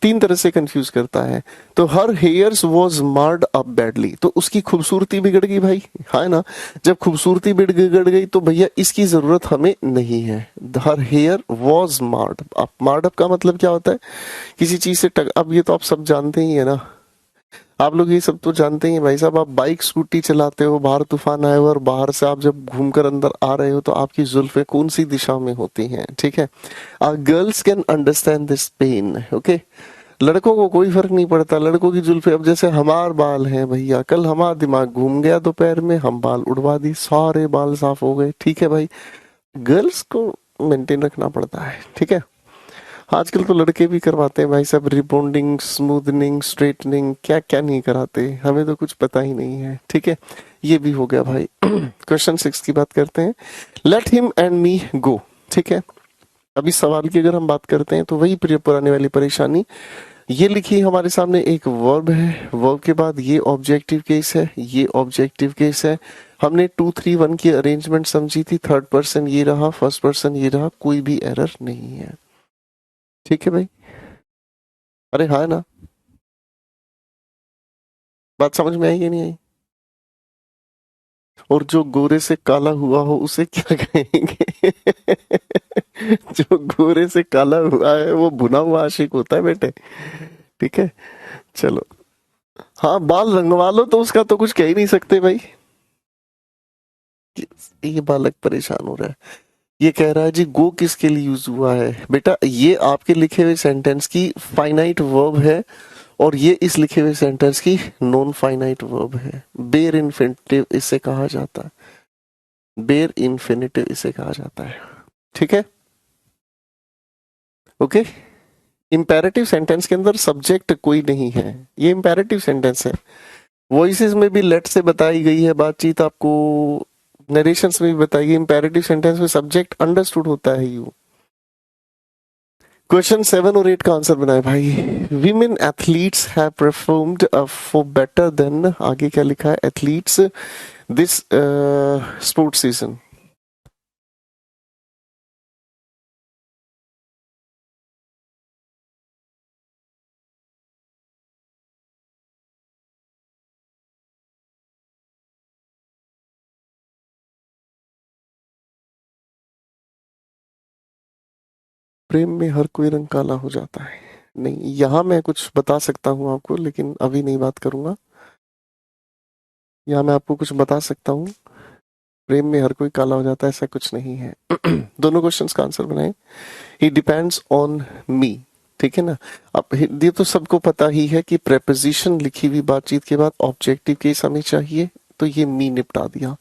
3 तरह से कंफ्यूज करता है। तो हर hairs was marred up badly, तो उसकी खूबसूरती बिगड़ गई भाई, है ना। जब खूबसूरती बिगड़ गई तो भैया इसकी जरूरत हमें नहीं है। Her hair was marred up, marred up का मतलब क्या होता है, किसी चीज से अब ये तो आप सब जानते ही है ना, आप लोग ये सब तो जानते ही हैं भाई साहब। आप बाइक स्कूटी चलाते हो, बाहर तूफान आए हो और बाहर से आप जब घूमकर अंदर आ रहे हो तो आपकी जुल्फें कौन सी दिशा में होती हैं, ठीक है। Girls can understand this pain, okay. लड़कों को कोई फर्क नहीं पड़ता, लड़कों की जुल्फे, अब जैसे हमार बाल हैं भैया, कल हमारा दिमाग घूम गया दोपहर में, हम बाल उड़वा दी, सारे बाल साफ हो गए, ठीक है भाई। गर्ल्स को मेंटेन रखना पड़ता है, ठीक है। आजकल तो लड़के भी करवाते हैं भाई साहब, रिबॉन्डिंग, स्मूथनिंग, स्ट्रेटनिंग, क्या क्या नहीं कराते, हमें तो कुछ पता ही नहीं है, ठीक है। ये भी हो गया भाई। क्वेश्चन 6 की बात करते हैं, लेट हिम एंड मी गो, ठीक है। अभी सवाल की अगर हम बात करते हैं तो वही पुराने वाली परेशानी, ये लिखी हमारे सामने एक वर्ब है, वर्ब के बाद ये ऑब्जेक्टिव केस है, ये ऑब्जेक्टिव केस है। हमने 2 3 1 की अरेंजमेंट समझी थी, थर्ड पर्सन ये रहा, फर्स्ट पर्सन ये रहा, कोई भी एरर नहीं है, ठीक है भाई। अरे हाँ ना, बात समझ में आई कि नहीं आई? और जो गोरे से काला हुआ हो उसे क्या कहेंगे? जो गोरे से काला हुआ है वो भुना हुआ आशिक होता है बेटे, ठीक है। चलो, हाँ बाल रंगवा लो तो उसका तो कुछ कह ही नहीं सकते भाई। ये बालक परेशान हो रहा है, ये कह रहा है जी गो किसके लिए यूज हुआ है बेटा, ये आपके लिखे हुए सेंटेंस की फाइनाइट वर्ब है, और ये इस लिखे हुए सेंटेंस की नॉन फाइनाइट वर्ब है। बेर इन्फिनिटिव इसे कहा जाता है, बेर इन्फिनिटिव इसे कहा जाता है, ठीक है। ओके। इंपेरेटिव सेंटेंस के अंदर सब्जेक्ट कोई नहीं है, ये इंपेरेटिव सेंटेंस है। वॉइसेस में भी लेट से बताई गई है बातचीत आपको, नरेशंस में भी बताई गई। इंपेरेटिव सेंटेंस में सब्जेक्ट अंडरस्टूड होता है यू। क्वेश्चन 7 और 8 का आंसर बनाए भाई। Women athletes have performed for better than, आगे क्या लिखा है, एथलीट्स दिस स्पोर्ट्स सीजन। प्रेम में हर कोई रंग काला हो जाता है। नहीं, यहाँ मैं कुछ बता सकता हूँ आपको, लेकिन अभी नहीं बात करूंगा। यहाँ मैं आपको कुछ बता सकता हूँ, प्रेम में हर कोई काला हो जाता है ऐसा कुछ नहीं है। दोनों क्वेश्चंस का आंसर बनाएं। ही डिपेंड्स ऑन मी, ठीक है ना। अब ये तो सबको पता ही है कि प्रेपोजिशन लिखी हुई बातचीत के बाद ऑब्जेक्टिव केस हमें चाहिए, तो ये मी निपटा दिया।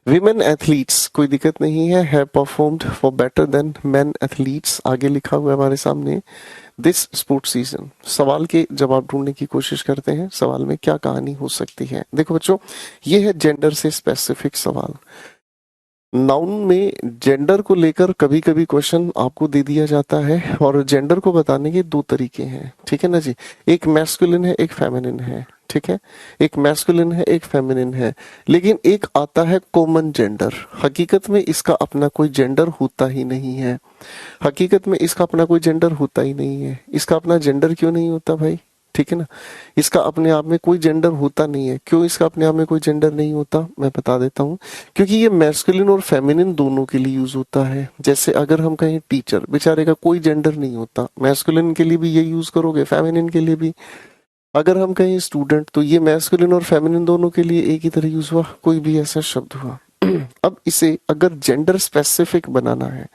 विमेन एथलीट्स कोई दिक्कत नहीं है, have performed for better than main athletes, आगे लिखा हुआ है हमारे सामने दिस स्पोर्ट्स सीजन। सवाल के जवाब ढूंढने की कोशिश करते हैं, सवाल में क्या कहानी हो सकती है। देखो बच्चों, ये है जेंडर से स्पेसिफिक सवाल। नाउन में जेंडर को लेकर कभी कभी क्वेश्चन आपको दे दिया जाता है, और जेंडर को बताने के दो तरीके हैं, ठीक है ना जी। एक मैस्कुलिन है, एक फेमिनिन है, ठीक है। एक मैस्कुलिन है, एक फेमिनिन है, लेकिन एक आता है कॉमन जेंडर। हकीकत में इसका अपना कोई जेंडर होता ही नहीं है। हकीकत में इसका अपना कोई जेंडर होता ही नहीं है। इसका अपना जेंडर क्यों नहीं होता भाई, ठीक है ना। इसका अपने आप में कोई जेंडर होता नहीं है। क्यों इसका अपने आप में कोई जेंडर नहीं होता, मैं बता देता हूँ। क्योंकि ये मैस्कुलिन और फेमिनिन दोनों के लिए यूज होता है। जैसे अगर हम कहें टीचर, बेचारे का कोई जेंडर नहीं होता, मैस्कुलिन के लिए भी ये यूज करोगे, फेमिनिन के लिए भी। अगर हम कहें स्टूडेंट, तो ये मैस्कुलिन और फेमिनिन दोनों के लिए एक ही तरह यूज हुआ, कोई भी ऐसा शब्द हुआ। अब इसे अगर जेंडर स्पेसिफिक बनाना है,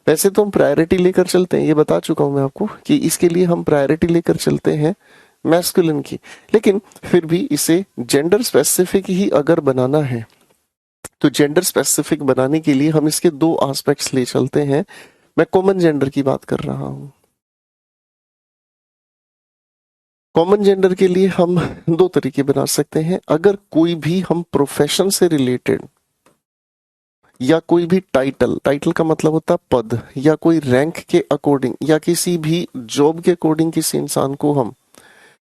वैसे तो हम प्रायोरिटी लेकर चलते हैं, ये बता चुका हूं मैं आपको कि इसके लिए हम प्रायोरिटी लेकर चलते हैं मैस्कुलिन की, लेकिन फिर भी इसे जेंडर स्पेसिफिक ही अगर बनाना है, तो जेंडर स्पेसिफिक बनाने के लिए हम इसके दो एस्पेक्ट्स ले चलते हैं। मैं कॉमन जेंडर की बात कर रहा हूं। कॉमन जेंडर के लिए हम दो तरीके बना सकते हैं। अगर कोई भी हम प्रोफेशन से रिलेटेड, या कोई भी टाइटल, टाइटल का मतलब होता है पद, या कोई रैंक के अकॉर्डिंग, या किसी भी जॉब के अकॉर्डिंग किसी इंसान को हम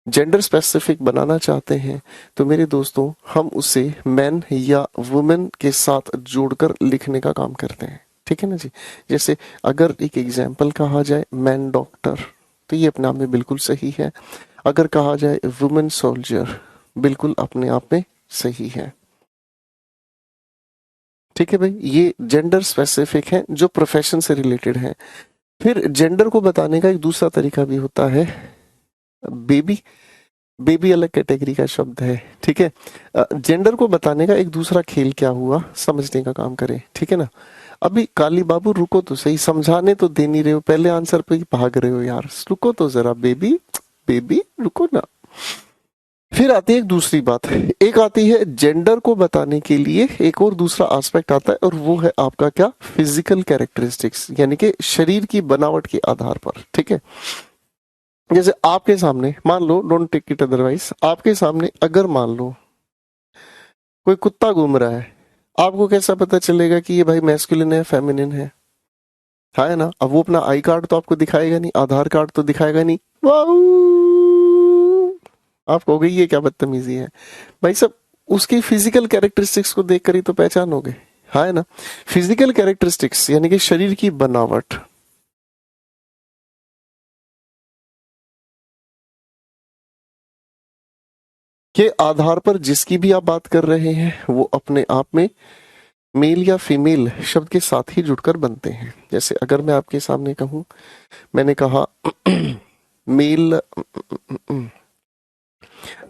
जेंडर स्पेसिफिक बनाना चाहते हैं, तो मेरे दोस्तों हम उसे मैन या वुमेन के साथ जोड़कर लिखने का काम करते हैं, ठीक है ना जी। जैसे अगर एक एग्जाम्पल कहा जाए मैन डॉक्टर, तो ये अपने आप में बिल्कुल सही है। अगर कहा जाए वुमेन सोल्जर, बिल्कुल अपने आप में सही है, ठीक है भाई। ये जेंडर स्पेसिफिक है जो प्रोफेशन से रिलेटेड है। फिर जेंडर को बताने का एक दूसरा तरीका भी होता है, बेबी। बेबी अलग कैटेगरी का शब्द है, ठीक है। जेंडर को बताने का एक दूसरा खेल क्या हुआ, समझने का काम करें, ठीक है ना। अभी काली बाबू रुको तो सही, समझाने तो दे नहीं रहे हो, पहले आंसर पे ही भाग रहे हो यार, रुको तो जरा बेबी, बेबी रुको ना। फिर आती है एक दूसरी बात, एक आती है जेंडर को बताने के लिए एक और दूसरा एस्पेक्ट आता है, और वो है आपका क्या, फिजिकल कैरेक्टरिस्टिक्स, यानी कि शरीर की बनावट के आधार पर, ठीक है। जैसे आपके सामने मान लो, डोंट टेक इट अदरवाइज, आपके सामने अगर मान लो कोई कुत्ता घूम रहा है, आपको कैसा पता चलेगा कि ये भाई मैस्कुलिन है फेमिनिन है, हाँ है ना। अब वो अपना आई कार्ड तो आपको दिखाएगा नहीं, आधार कार्ड तो दिखाएगा नहीं, वाऊ आप कहोगे ये क्या बदतमीजी है भाई सब, उसकी फिजिकल कैरेक्टरिस्टिक्स को देखकर ही तो पहचानोगे, हाँ है ना। फिजिकल कैरेक्टरिस्टिक्स यानी कि शरीर की बनावट के आधार पर जिसकी भी आप बात कर रहे हैं, वो अपने आप में मेल या फीमेल शब्द के साथ ही जुड़कर बनते हैं। जैसे अगर मैं आपके सामने कहूं, मैंने कहा मेल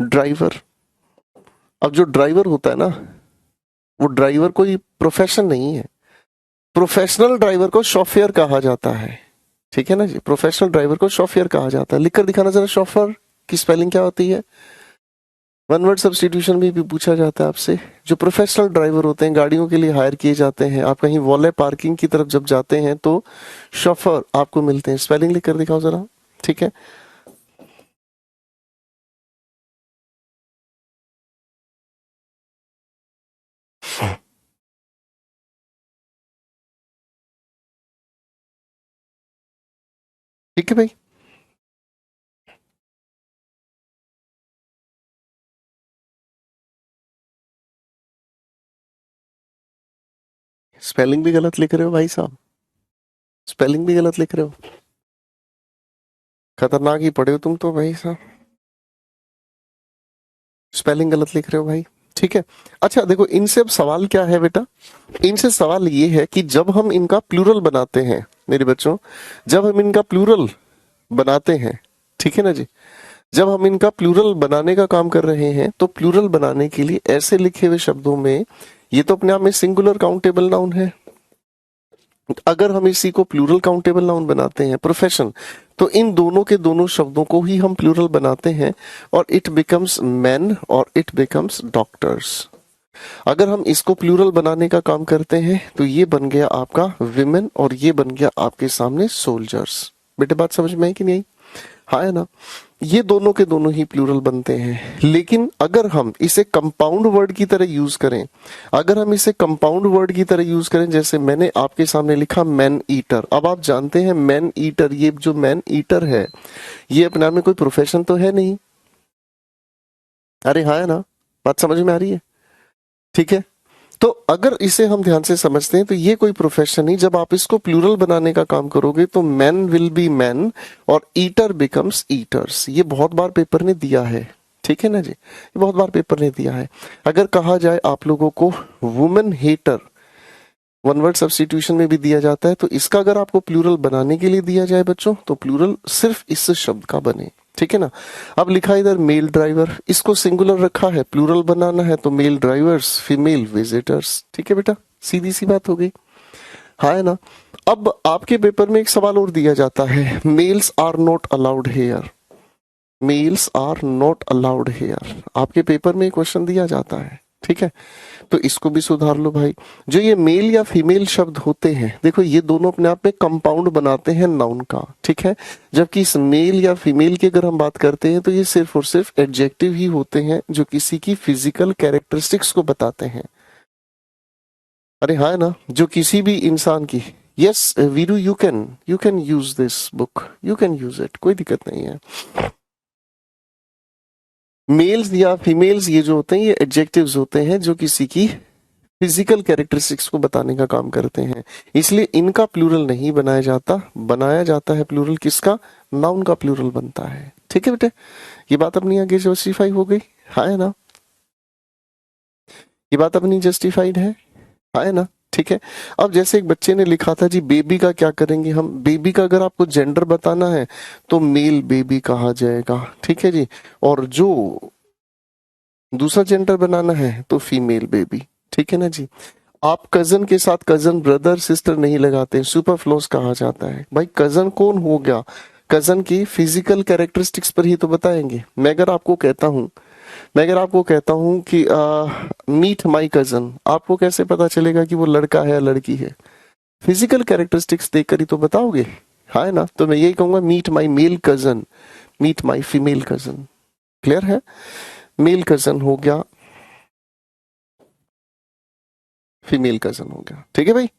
ड्राइवर, अब जो ड्राइवर होता है ना, वो ड्राइवर कोई प्रोफेशन नहीं है। प्रोफेशनल ड्राइवर को शॉफेयर कहा जाता है, ठीक है ना जी। प्रोफेशनल ड्राइवर को शॉफेयर कहा जाता है। लिखकर दिखाना जरा, शॉफर की स्पेलिंग क्या होती है, वन वर्ड सब्स्टिट्यूशन में भी पूछा जाता है आपसे। जो प्रोफेशनल ड्राइवर होते हैं, गाड़ियों के लिए हायर किए जाते हैं, आप कहीं वॉले पार्किंग की तरफ जब जाते हैं तो शॉफर आपको मिलते हैं। स्पेलिंग लिख कर दिखाओ जरा, ठीक है। ठीक है भाई, स्पेलिंग भी गलत लिख रहे हो भाई साहब, स्पेलिंग भी गलत लिख रहे हो, खतरनाक ही पड़े हो तुम तो भाई साहब, स्पेलिंग गलत लिख रहे हो भाई। ठीक है, अच्छा देखो, इनसे अब सवाल क्या है बेटा, इनसे सवाल ये है कि जब हम इनका प्लूरल बनाते हैं मेरे बच्चों, जब हम इनका प्लूरल बनाते हैं, ठीक है ना जी, जब हम इनका प्लूरल बनाने का काम कर रहे हैं तो प्लूरल बनाने के लिए ऐसे लिखे हुए शब्दों में, ये तो अपने आप में सिंगुलर काउंटेबल नाउन है, अगर हम इसी को प्लूरल काउंटेबल नाउन बनाते हैं प्रोफेशन, तो इन दोनों के दोनों शब्दों को ही हम प्लूरल बनाते हैं और इट बिकम्स मैन और इट बिकम्स डॉक्टर्स। अगर हम इसको प्लूरल बनाने का काम करते हैं तो ये बन गया आपका विमेन और ये बन गया आपके सामने सोल्जर्स। बेटे बात समझ में आई कि नहीं आई? हाँ है ना, ये दोनों के दोनों ही प्लूरल बनते हैं। लेकिन अगर हम इसे कंपाउंड वर्ड की तरह यूज करें, अगर हम इसे कंपाउंड वर्ड की तरह यूज करें, जैसे मैंने आपके सामने लिखा मैन ईटर, अब आप जानते हैं मैन ईटर, ये जो मैन ईटर है ये अपने आप में कोई प्रोफेशन तो है नहीं। अरे हाँ है ना, बात समझ में आ रही है? ठीक है, तो अगर इसे हम ध्यान से समझते हैं तो ये कोई प्रोफेशन नहीं। जब आप इसको प्लूरल बनाने का काम करोगे तो मैन विल बी मैन और ईटर बिकम्स ईटर्स। ये बहुत बार पेपर ने दिया है, ठीक है ना जी, ये बहुत बार पेपर ने दिया है। अगर कहा जाए आप लोगों को women hater, one word substitution में भी दिया जाता है, तो इसका अगर आपको प्लूरल बनाने के लिए दिया जाए बच्चों, तो प्लूरल सिर्फ इस शब्द का बने, ठीक है ना। अब लिखा इधर मेल ड्राइवर, इसको सिंगुलर रखा है, प्लूरल बनाना है तो मेल ड्राइवर्स, फीमेल विजिटर्स। ठीक है बेटा, सीधी सी बात हो गई, हाँ है ना। अब आपके पेपर में एक सवाल और दिया जाता है, males are not allowed here, males are not allowed here, आपके पेपर में क्वेश्चन दिया जाता है, ठीक है। तो इसको भी सुधार लो भाई। जो ये मेल या फीमेल शब्द होते हैं, देखो ये दोनों अपने आप में कंपाउंड बनाते हैं नाउन का, ठीक है। जबकि इस मेल या फीमेल की अगर हम बात करते हैं तो ये सिर्फ और सिर्फ एडजेक्टिव ही होते हैं जो किसी की फिजिकल कैरेक्टरिस्टिक्स को बताते हैं। अरे हाँ है ना, जो किसी भी इंसान की, yes Veeru, you can use this book, you can use it, कोई दिक्कत नहीं है। मेल्स या फीमेल्स ये जो होते हैं ये एडजेक्टिव्स होते हैं जो किसी की फिजिकल कैरेक्टरिस्टिक्स को बताने का काम करते हैं, इसलिए इनका प्लूरल नहीं बनाया जाता, बनाया जाता है प्लूरल किसका, नाउन का प्लूरल बनता है। ठीक है बेटे, ये बात अपनी आगे जस्टिफाई हो गई, हाँ है ना, ये बात अपनी जस्टिफाइड है, हाँ है ना। ठीक है, अब जैसे एक बच्चे ने लिखा था जी बेबी का क्या करेंगे हम, बेबी का अगर आपको जेंडर बताना है तो मेल बेबी कहा जाएगा, ठीक है जी, और जो दूसरा जेंडर बनाना है तो फीमेल बेबी, ठीक है ना जी। आप कजन के साथ कजन ब्रदर सिस्टर नहीं लगाते, सुपरफ्लोस कहा जाता है। भाई कजन कौन हो गया, कजन की फिजिकल कैरेक्टरिस्टिक्स पर ही तो बताएंगे। मैं अगर आपको कहता हूं कि मीट माई कजन, आपको कैसे पता चलेगा कि वो लड़का है या लड़की है, फिजिकल कैरेक्टरिस्टिक्स देखकर ही तो बताओगे, हाँ है ना। तो मैं यही कहूंगा meet my male cousin, meet my female cousin, clear है, मेल कजन हो गया, फीमेल कजन हो गया, ठीक है भाई।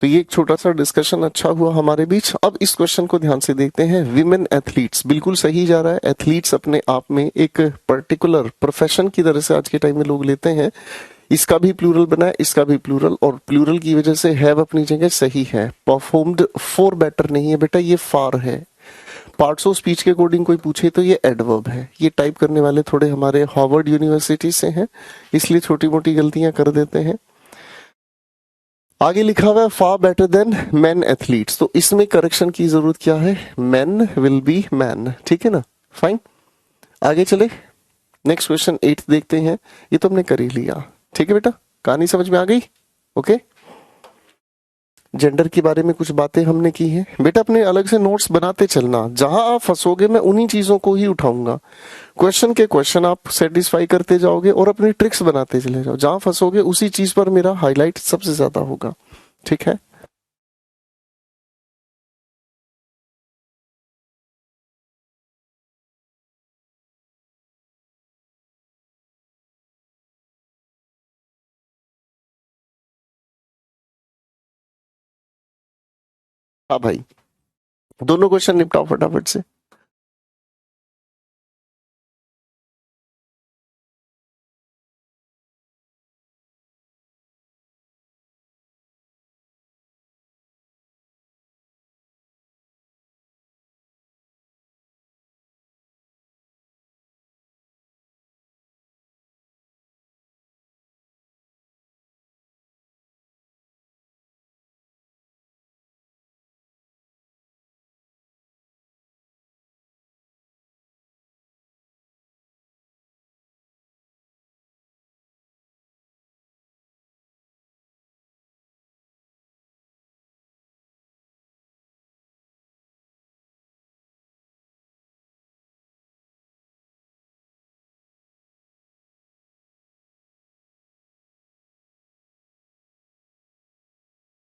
तो ये एक छोटा सा डिस्कशन अच्छा हुआ हमारे बीच। अब इस क्वेश्चन को ध्यान से देखते हैं, विमेन एथलीट्स, बिल्कुल सही जा रहा है। एथलीट्स अपने आप में एक पर्टिकुलर प्रोफेशन की तरह से आज के टाइम में लोग लेते हैं। इसका भी प्लूरल बना है, इसका भी प्लूरल, और प्लूरल की वजह से हैव अपनी जगह सही है। परफॉर्म्ड फॉर बेटर नहीं है बेटा, ये फार है। पार्ट्स ऑफ स्पीच के अकॉर्डिंग कोई पूछे तो ये एडवर्ब है। ये टाइप करने वाले थोड़े हमारे हार्वर्ड यूनिवर्सिटी से हैं, इसलिए छोटी मोटी गलतियां कर देते हैं। आगे लिखा हुआ है far better than man athletes, तो इसमें करेक्शन की जरूरत क्या है, मैन विल बी मैन, ठीक है ना, फाइन। आगे चले, नेक्स्ट क्वेश्चन 8 देखते हैं, ये तो हमने कर ही लिया, ठीक है बेटा, कहानी समझ में आ गई, ओके। जेंडर के बारे में कुछ बातें हमने की हैं। बेटा अपने अलग से नोट्स बनाते चलना, जहां आप फंसोगे मैं उन्हीं चीजों को ही उठाऊंगा। क्वेश्चन के क्वेश्चन आप सेटिस्फाई करते जाओगे और अपनी ट्रिक्स बनाते चले जाओ, जहां फंसोगे उसी चीज पर मेरा हाईलाइट सबसे ज्यादा होगा। ठीक है? हाँ भाई, दोनों क्वेश्चन निपटाओ फटाफट से।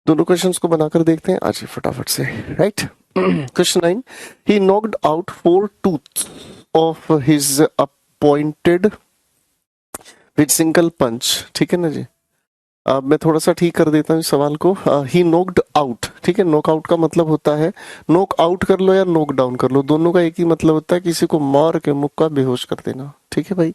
दोनों क्वेश्चंस को बनाकर देखते हैं आज ही फटाफट से। Right, question 9, he knocked out 4 tooth of his appointed with single punch. ठीक है ना जी? अब मैं थोड़ा सा ठीक कर देता हूँ इस सवाल को। ही नोक्ड आउट, ठीक है? नॉक आउट का मतलब होता है, नॉक आउट कर लो या नॉक डाउन कर लो, दोनों का एक ही मतलब होता है, किसी को मार के मुक्का बेहोश कर देना। ठीक है भाई?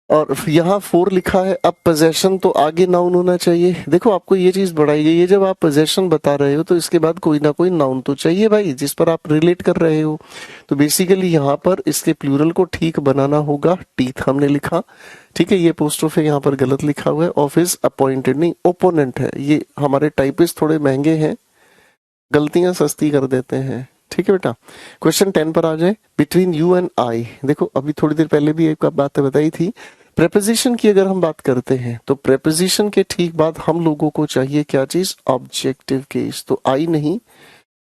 और यहाँ 4 लिखा है। अब पोजेशन तो आगे नाउन होना चाहिए। देखो आपको ये चीज बढ़ाई गई है, जब आप पोजेशन बता रहे हो तो इसके बाद कोई ना कोई नाउन तो चाहिए भाई, जिस पर आप रिलेट कर रहे हो। तो बेसिकली यहाँ पर इसके प्लूरल को ठीक बनाना होगा। टीथ हमने लिखा, ठीक है? ये पोस्टोफे यहाँ पर गलत लिखा हुआ है। ऑफिस अपॉइंटेड नहीं, ओपोनेंट है। ये हमारे टाइपिस्ट थोड़े महंगे हैं, गलतियां सस्ती कर देते हैं। ठीक है बेटा? क्वेश्चन 10 पर आ जाए। बिटवीन यू एंड आई, देखो अभी थोड़ी देर पहले भी एक बात बताई थी। प्रेपोजिशन की अगर हम बात करते हैं तो प्रेपोजिशन के ठीक बाद हम लोगों को चाहिए क्या चीज? Objective case. तो आई नहीं,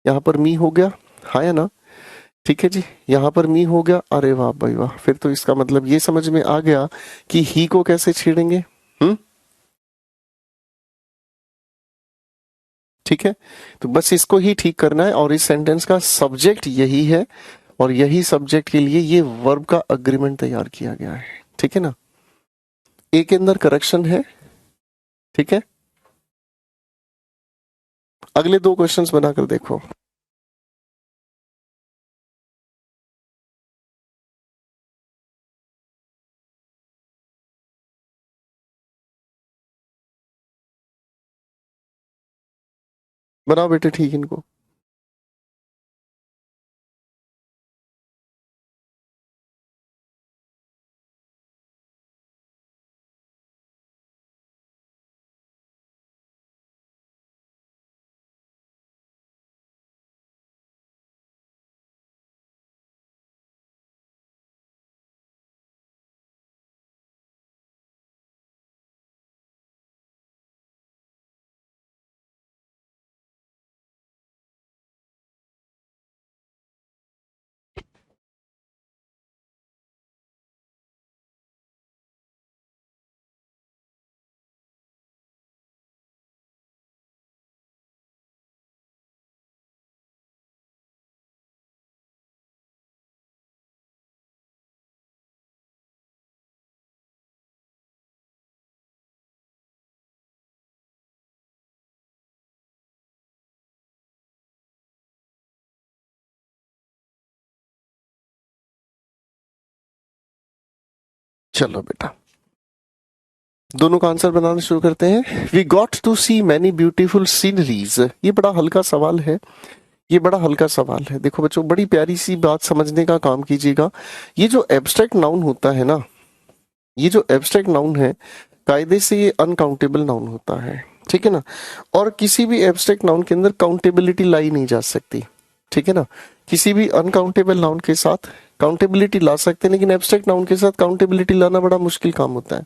यहाँ पर मी हो गया। हाँ या ना? ठीक है जी, यहाँ पर मी हो गया। अरे वाह भाई वाह, फिर तो इसका मतलब ये समझ में आ गया कि ही को कैसे छेड़ेंगे। ठीक है? तो बस इसको ही ठीक करना है, और इस सेंटेंस का सब्जेक्ट यही है, और यही सब्जेक्ट के लिए ये वर्ब का अग्रीमेंट तैयार किया गया है। ठीक है ना? ए के अंदर करेक्शन है। ठीक है? अगले 2 क्वेश्चंस बनाकर देखो। बनाओ बेटे ठीक इनको। चलो बेटा, दोनों का आंसर बनाना शुरू करते हैं। We got to see many beautiful sceneries. ये बड़ा हल्का सवाल है, ये बड़ा हल्का सवाल है। देखो बच्चों, बड़ी प्यारी सी बात समझने का काम कीजिएगा। ये जो एब्स्ट्रैक्ट नाउन होता है ना, ये जो एब्स्ट्रैक्ट नाउन है, कायदे से ये अनकाउंटेबल नाउन होता है। ठीक है ना? और किसी भी एब्स्ट्रैक्ट नाउन के अंदर काउंटेबिलिटी लाई नहीं जा सकती। ठीक है ना? किसी भी अनकाउंटेबल नाउन के साथ काउंटेबिलिटी ला सकते हैं, लेकिन एब्स्ट्रैक्ट नाउन के साथ काउंटेबिलिटी लाना बड़ा मुश्किल काम होता है।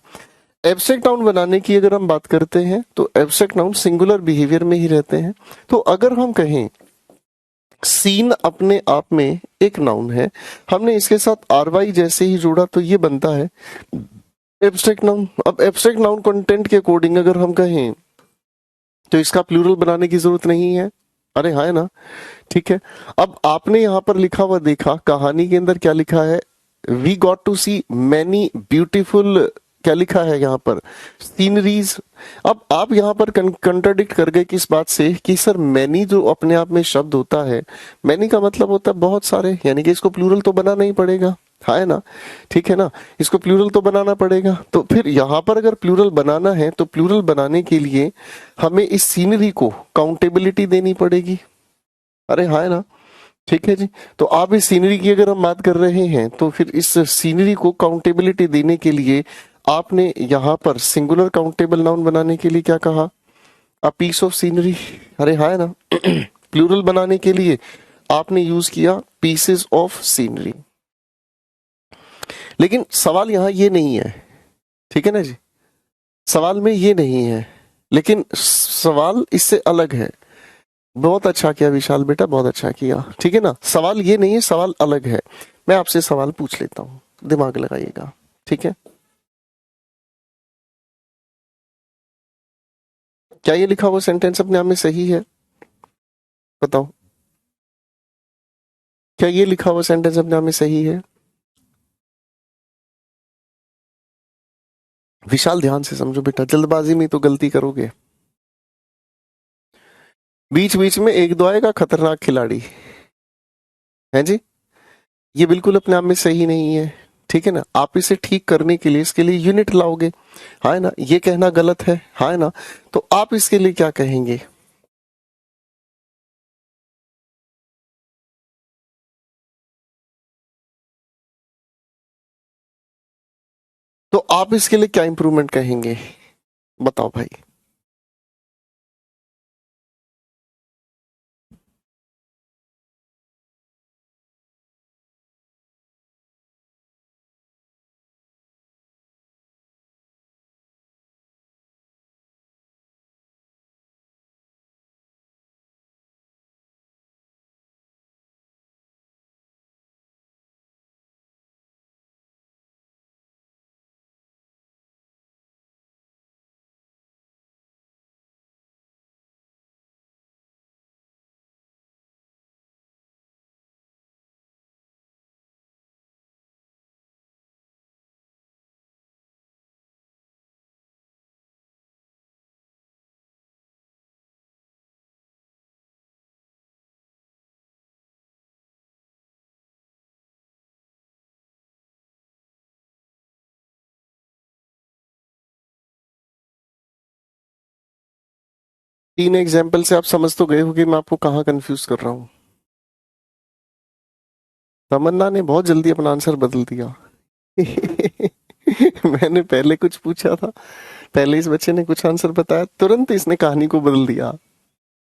एब्स्ट्रैक्ट नाउन बनाने की अगर हम बात करते हैं तो एब्स्ट्रैक्ट नाउन सिंगुलर बिहेवियर में ही रहते हैं। तो अगर हम कहें सीन अपने आप में एक नाउन है, हमने इसके साथ आर वाई जैसे ही जोड़ा तो ये बनता है एब्स्ट्रैक्ट नाउन। अब एब्स्ट्रैक्ट नाउन कंटेंट के अकॉर्डिंग अगर हम कहें तो इसका प्लूरल बनाने की जरूरत नहीं है। अरे हाँ है ना, ठीक है। अब आपने यहाँ पर लिखा हुआ देखा, कहानी के अंदर क्या लिखा है, we got to see many beautiful, क्या लिखा है यहाँ पर, सीनरीज। अब आप यहाँ पर कंट्राडिक्ट कर गए किस बात से कि सर मैनी जो अपने आप में शब्द होता है, मैनी का मतलब होता है बहुत सारे, यानी कि इसको प्लूरल तो बनाना ही पड़ेगा, हाँ है ना, ठीक है ना, इसको प्लूरल तो बनाना पड़ेगा। तो फिर यहाँ पर अगर प्लूरल बनाना है तो प्लूरल बनाने के लिए हमें इस सीनरी को काउंटेबिलिटी देनी पड़ेगी। अरे हाँ है ना, ठीक है जी। तो आप इस सीनरी की अगर हम बात कर रहे हैं तो फिर इस सीनरी को काउंटेबिलिटी देने के लिए आपने यहाँ पर सिंगुलर काउंटेबल नाउन बनाने के लिए क्या कहा, अ पीस ऑफ सीनरी। अरे हाँ है ना, प्लूरल बनाने के लिए आपने यूज किया पीसेस ऑफ सीनरी। लेकिन सवाल यहाँ ये नहीं है, ठीक है ना जी, सवाल में ये नहीं है, लेकिन सवाल इससे अलग है। बहुत अच्छा किया विशाल बेटा, बहुत अच्छा किया, ठीक है ना। सवाल ये नहीं है, सवाल अलग है। मैं आपसे सवाल पूछ लेता हूँ, दिमाग लगाइएगा, ठीक है। क्या ये लिखा हुआ सेंटेंस अपने आप में सही है, बताओ। क्या ये लिखा हुआ सेंटेंस अपने आप में सही है? विशाल ध्यान से समझो बेटा, जल्दबाजी में तो गलती करोगे। बीच बीच में एक दो आएगा खतरनाक खिलाड़ी, है जी, ये बिल्कुल अपने आप में सही नहीं है, ठीक है ना। आप इसे ठीक करने के लिए इसके लिए यूनिट लाओगे, हाँ है ना, ये कहना गलत है, हाँ है ना। तो आप इसके लिए क्या कहेंगे, तो आप इसके लिए क्या इंप्रूवमेंट कहेंगे, बताओ भाई। तीन एग्जाम्पल से आप समझ तो गए हो कि मैं आपको कहाँ कंफ्यूज कर रहा हूँ। तमन्ना ने बहुत जल्दी अपना आंसर बदल दिया। मैंने पहले कुछ पूछा था, पहले इस बच्चे ने कुछ आंसर बताया, तुरंत इसने कहानी को बदल दिया।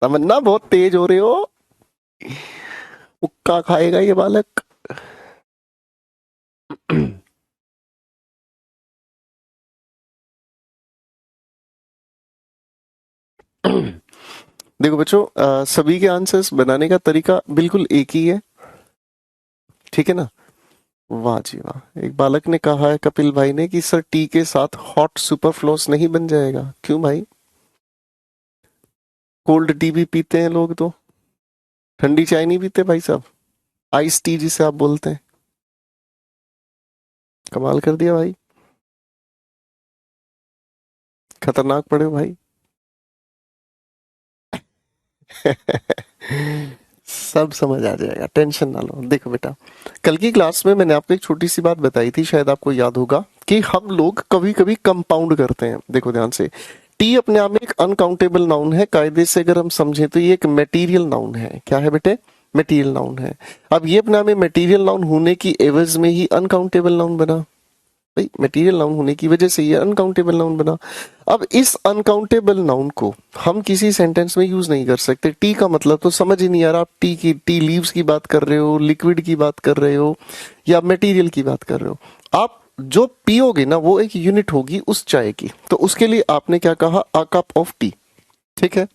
तमन्ना बहुत तेज हो रहे हो, उक्का खाएगा ये बालक। देखो बच्चों, सभी के आंसर्स बनाने का तरीका बिल्कुल एक ही है, ठीक है ना। वाह जी वाह, एक बालक ने कहा है कपिल भाई ने कि सर टी के साथ हॉट सुपर फ्लोस नहीं बन जाएगा, क्यों भाई, कोल्ड टी भी पीते हैं लोग तो, ठंडी चाय नहीं पीते भाई साहब, आइस टी जिसे आप बोलते हैं। कमाल कर दिया भाई, खतरनाक पड़े हो भाई। सब समझ आ जाएगा, टेंशन ना लो। देखो बेटा, कल की क्लास में मैंने आपको एक छोटी सी बात बताई थी, शायद आपको याद होगा, कि हम लोग कभी कभी कंपाउंड करते हैं। देखो ध्यान से, टी अपने आप में एक अनकाउंटेबल नाउन है, कायदे से अगर हम समझें तो ये एक मटेरियल नाउन है। क्या है बेटे, मटेरियल नाउन है। अब ये अपने आप में मटेरियल नाउन होने की एवज में ही अनकाउंटेबल नाउन बना, भाई मटेरियल नाउन होने की वजह से ये अनकाउंटेबल नाउन बना। अब इस अनकाउंटेबल नाउन को हम किसी सेंटेंस में यूज नहीं कर सकते। टी का मतलब तो समझ ही नहीं आ रहा, आप टी लीव्स की बात कर रहे हो, लिक्विड की बात कर रहे हो, या मटेरियल की बात कर रहे हो। आप जो पियोगे ना वो एक यूनिट होगी उस चाय की। तो उसके लिए आपने क्या कहा, अ कप ऑफ टी। ठीक है,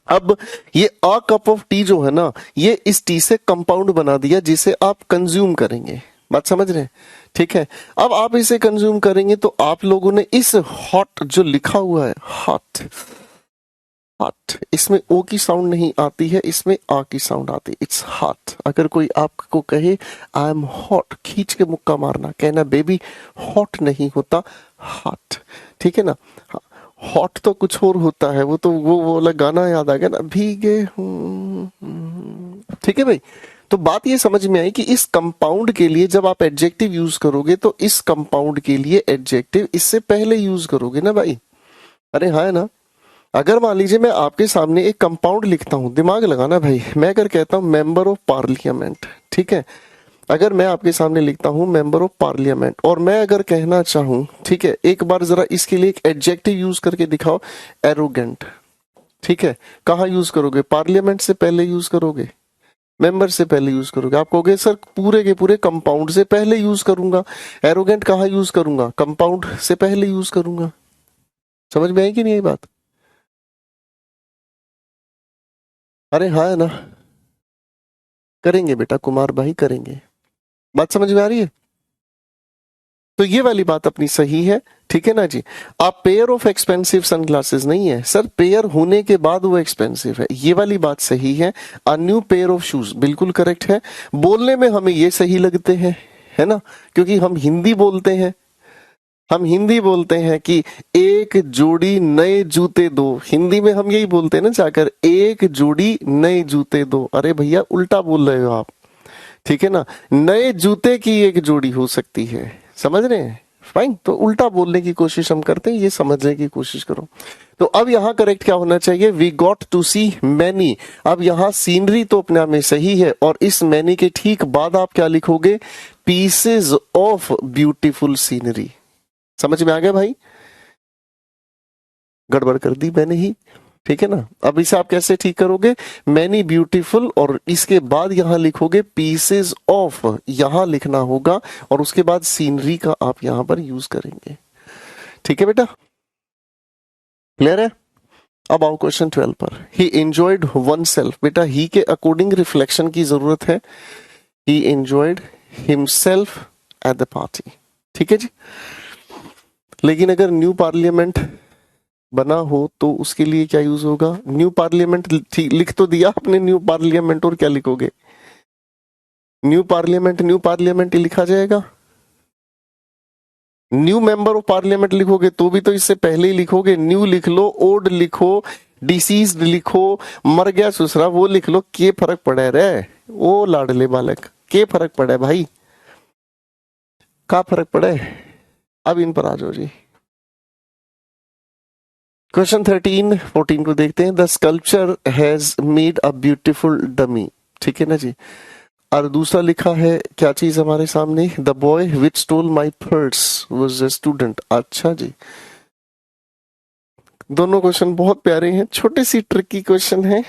अब ये अ कप ऑफ टी जो है ना, ये इस टी से कंपाउंड बना दिया जिसे आप कंज्यूम करेंगे। बात समझ रहे हैं? ठीक है, अब आप इसे कंज्यूम करेंगे तो आप लोगों ने इस हॉट जो लिखा हुआ है, हॉट हॉट, इसमें ओ की साउंड नहीं आती है, इसमें आ की साउंड आती है, इट्स हॉट। अगर कोई आपको कहे आई एम हॉट, खींच के मुक्का मारना, कहना बेबी हॉट नहीं होता, हॉट। ठीक है ना? हॉट तो कुछ और होता है, वो तो वो वाला गाना याद आ गया ना, भीगे ठीक है भाई। तो बात ये समझ में आई कि इस कंपाउंड के लिए जब आप एडजेक्टिव यूज करोगे तो इस कंपाउंड के लिए एडजेक्टिव इससे पहले यूज करोगे ना भाई। अरे हाँ, है ना? अगर मान लीजिए मैं आपके सामने एक कंपाउंड लिखता हूं, दिमाग लगाना भाई, मैं अगर कहता हूं मेंबर ऑफ पार्लियामेंट, ठीक है, अगर मैं आपके सामने लिखता हूं मेंबर ऑफ पार्लियामेंट, और मैं अगर कहना चाहूं, ठीक है, एक बार जरा इसके लिए एक एडजेक्टिव यूज करके दिखाओ, एरोगेंट। ठीक है, कहाँ यूज करोगे? पार्लियामेंट से पहले यूज करोगे, मेंबर से पहले यूज करोगे? आप कहोगे सर पूरे के पूरे कंपाउंड से पहले यूज करूंगा। एरोगेंट कहाँ यूज करूंगा? कंपाउंड से पहले यूज करूंगा। समझ में आई कि नहीं आई बात? अरे हाँ, है ना? करेंगे बेटा, कुमार भाई करेंगे। बात समझ में आ रही है? तो ये वाली बात अपनी सही है। ठीक है ना जी? आप पेयर ऑफ एक्सपेंसिव सनग्लासेस नहीं है सर, पेयर होने के बाद वो एक्सपेंसिव है, ये वाली बात सही है। A new pair of shoes बिल्कुल करेक्ट है। बोलने में हमें ये सही लगते हैं, है ना? क्योंकि हम हिंदी बोलते हैं, हम हिंदी बोलते हैं कि एक जोड़ी नए जूते दो। हिंदी में हम यही बोलते हैं ना, जाकर एक जोड़ी नए जूते दो। अरे भैया उल्टा बोल रहे हो आप। ठीक है ना? नए जूते की एक जोड़ी हो सकती है, समझ रहे हैं? फाइन, तो उल्टा बोलने की कोशिश हम करते हैं, ये समझने की कोशिश करो। तो अब यहां करेक्ट क्या होना चाहिए? We got to see many. अब यहां सीनरी तो अपने आप में सही है, और इस मैनी के ठीक बाद आप क्या लिखोगे? Pieces of beautiful scenery. समझ में आ गया भाई? गड़बड़ कर दी मैंने ही। ठीक है ना? अब इसे आप कैसे ठीक करोगे? मैनी ब्यूटीफुल, और इसके बाद यहां लिखोगे पीसेस ऑफ, यहां लिखना होगा, और उसके बाद सीनरी का आप यहां पर यूज करेंगे। ठीक है बेटा? क्लियर है? अब आओ क्वेश्चन 12 पर। ही एंजॉयड वन सेल्फ। बेटा ही के अकॉर्डिंग रिफ्लेक्शन की जरूरत है। ही enjoyed himself at the party. ठीक है जी? लेकिन अगर न्यू पार्लियामेंट बना हो तो उसके लिए क्या यूज होगा? न्यू पार्लियामेंट लिख तो दिया आपने न्यू पार्लियामेंट, और क्या लिखोगे? न्यू पार्लियामेंट ही लिखा जाएगा। न्यू मेंबर ऑफ पार्लियामेंट लिखोगे तो भी तो इससे पहले ही लिखोगे। न्यू लिख लो, ओल्ड लिखो, डिसीज्ड लिखो, मर गया ससुरा वो लिख लो, के फर्क पड़ा है रे? ओ लाडले बालक, के फर्क पड़ा है भाई? का फर्क पड़ा है? अब इन पर आ जाओ जी। क्वेश्चन 13 14 को देखते हैं। The sculpture has made a beautiful dummy. ठीक है ना जी? और दूसरा लिखा है क्या चीज हमारे सामने? The boy which stole my purse was a student. अच्छा जी, दोनों क्वेश्चन बहुत प्यारे हैं, छोटी सी ट्रिकी क्वेश्चन है,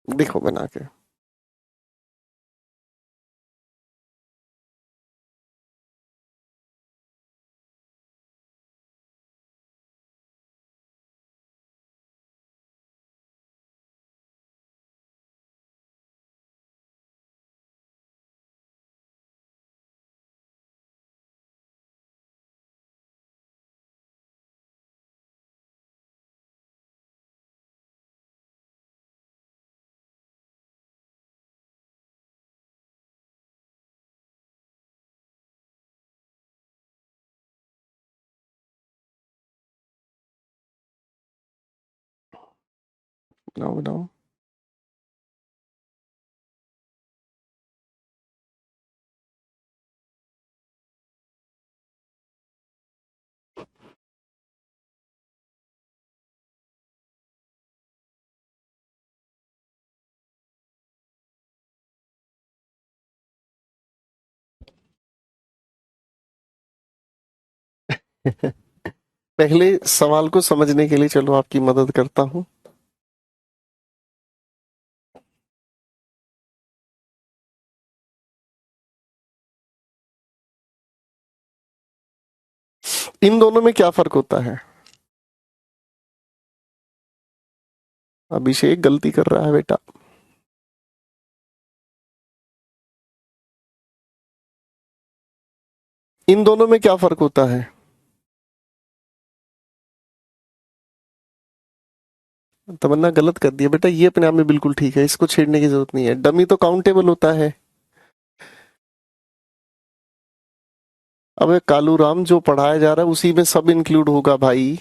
देखो बना के। बनाओ बनाओ। पहले सवाल को समझने के लिए चलो आपकी मदद करता हूं। इन दोनों में क्या फर्क होता है? अभिषेक गलती कर रहा है बेटा। इन दोनों में क्या फर्क होता है? तमन्ना गलत कर दिया बेटा, ये अपने आप में बिल्कुल ठीक है, इसको छेड़ने की जरूरत नहीं है। डमी तो काउंटेबल होता है। अब कालू राम जो पढ़ाया जा रहा है उसी में सब इंक्लूड होगा भाई।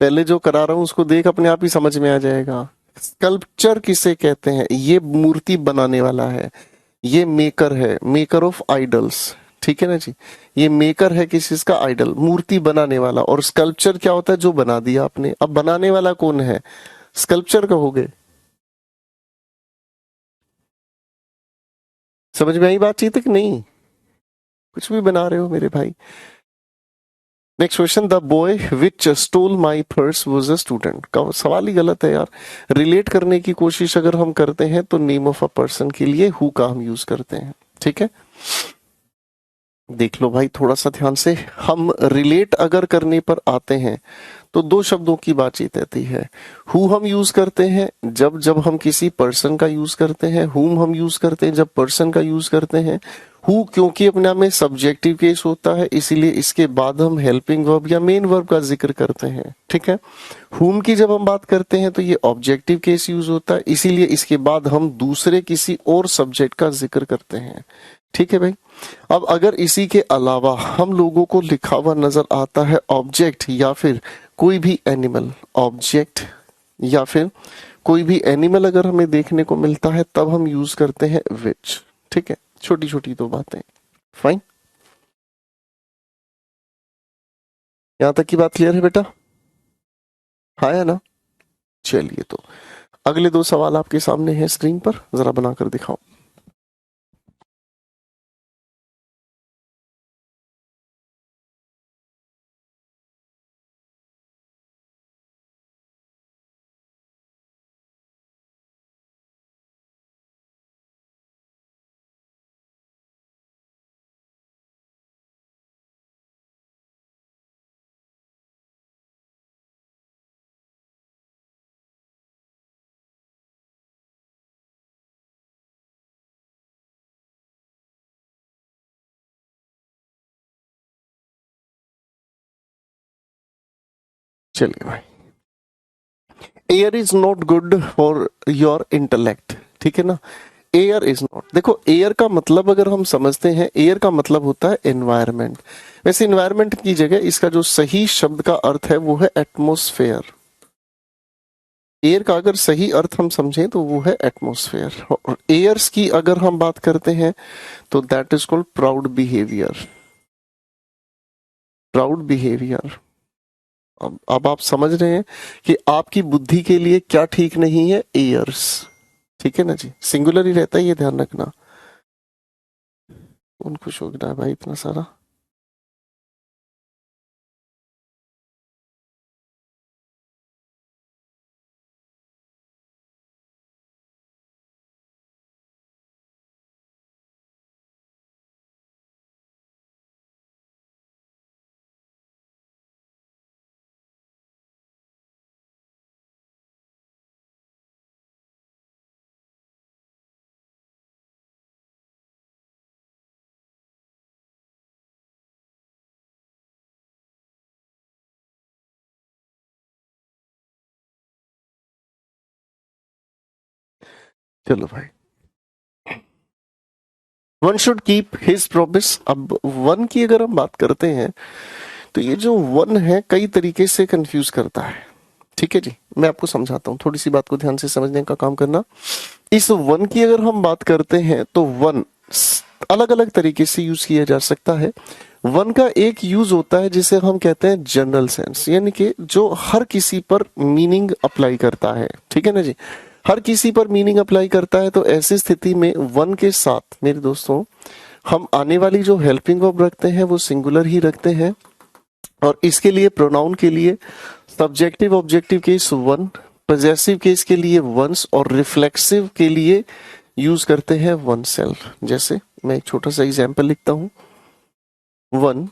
पहले जो करा रहा हूं उसको देख, अपने आप ही समझ में आ जाएगा। स्कल्पचर किसे कहते हैं? ये मूर्ति बनाने वाला है, ये मेकर है, मेकर ऑफ आइडल्स। ठीक है ना जी। ये मेकर है किस चीज का? आइडल, मूर्ति बनाने वाला। और स्कल्पचर क्या होता है? जो बना दिया आपने। अब बनाने वाला कौन है? स्कल्पचर कहोगे। समझ में आई बातचीत है कि नहीं? कुछ भी बना रहे हो मेरे भाई। Next question, the boy which stole my purse was a student. का सवाल ही गलत है यार। रिलेट करने की कोशिश अगर हम करते हैं तो नेम ऑफ अ पर्सन के लिए हु का हम यूज करते हैं। ठीक है, देख लो भाई थोड़ा सा ध्यान से। हम रिलेट अगर करने पर आते हैं तो दो शब्दों की बातचीत रहती है। हु हम यूज करते हैं जब जब हम किसी पर्सन का यूज करते हैं, हुम हम यूज करते हैं जब पर्सन का यूज करते हैं। हु क्योंकि अपने आप में सब्जेक्टिव केस होता है, इसीलिए इसके बाद हम हेल्पिंग वर्ब या मेन वर्ब का जिक्र करते हैं। ठीक है। हुम की जब हम बात करते हैं तो ये ऑब्जेक्टिव केस यूज होता है, इसीलिए इसके बाद हम दूसरे किसी और सब्जेक्ट का जिक्र करते हैं। ठीक है भाई। अब अगर इसी के अलावा हम लोगों को लिखा हुआ नजर आता है ऑब्जेक्ट या फिर कोई भी एनिमल, ऑब्जेक्ट या फिर कोई भी एनिमल अगर हमें देखने को मिलता है तब हम यूज करते हैं विच। ठीक है, छोटी छोटी दो बातें। फाइन, यहां तक की बात क्लियर है बेटा? हाँ है ना? चलिए तो अगले दो सवाल आपके सामने हैं स्क्रीन पर, जरा बनाकर दिखाओ। चलिए भाई, air is not good for your intellect. ठीक है ना। एयर इज नॉट, देखो एयर का मतलब अगर हम समझते हैं, एयर का मतलब होता है एनवायरमेंट। वैसे एनवायरमेंट की जगह इसका जो सही शब्द का अर्थ है वो है एटमोस्फेयर। एयर का अगर सही अर्थ हम समझें तो वो है एटमोस्फेयर। और एयर्स की अगर हम बात करते हैं तो that is called proud behaviour. Proud behaviour. अब आप समझ रहे हैं कि आपकी बुद्धि के लिए क्या ठीक नहीं है? एयर्स। ठीक है ना जी, सिंगुलर ही रहता है, ये ध्यान रखना। कौन खुश हो गया है भाई इतना सारा? चलो भाई, one should keep his promise. अब वन की अगर हम बात करते हैं तो ये जो वन है कई तरीके से कंफ्यूज करता है। ठीक है जी, मैं आपको समझाता हूँ, थोड़ी सी बात को ध्यान से समझने का काम करना। इस वन की अगर हम बात करते हैं तो वन अलग अलग तरीके से यूज किया जा सकता है। वन का एक यूज होता है जिसे हम कहते हैं जनरल सेंस, यानी कि जो हर किसी पर मीनिंग अप्लाई करता है। ठीक है ना जी, हर किसी पर मीनिंग अप्लाई करता है। तो ऐसी स्थिति में वन के साथ मेरे दोस्तों हम आने वाली जो हेल्पिंग वर्ब रखते हैं वो सिंगुलर ही रखते हैं। और इसके लिए प्रोनाउन के लिए subjective objective case one, possessive case के लिए वंस, और रिफ्लेक्सिव के लिए यूज करते हैं वन सेल्फ। जैसे मैं एक छोटा सा एग्जाम्पल लिखता हूं। One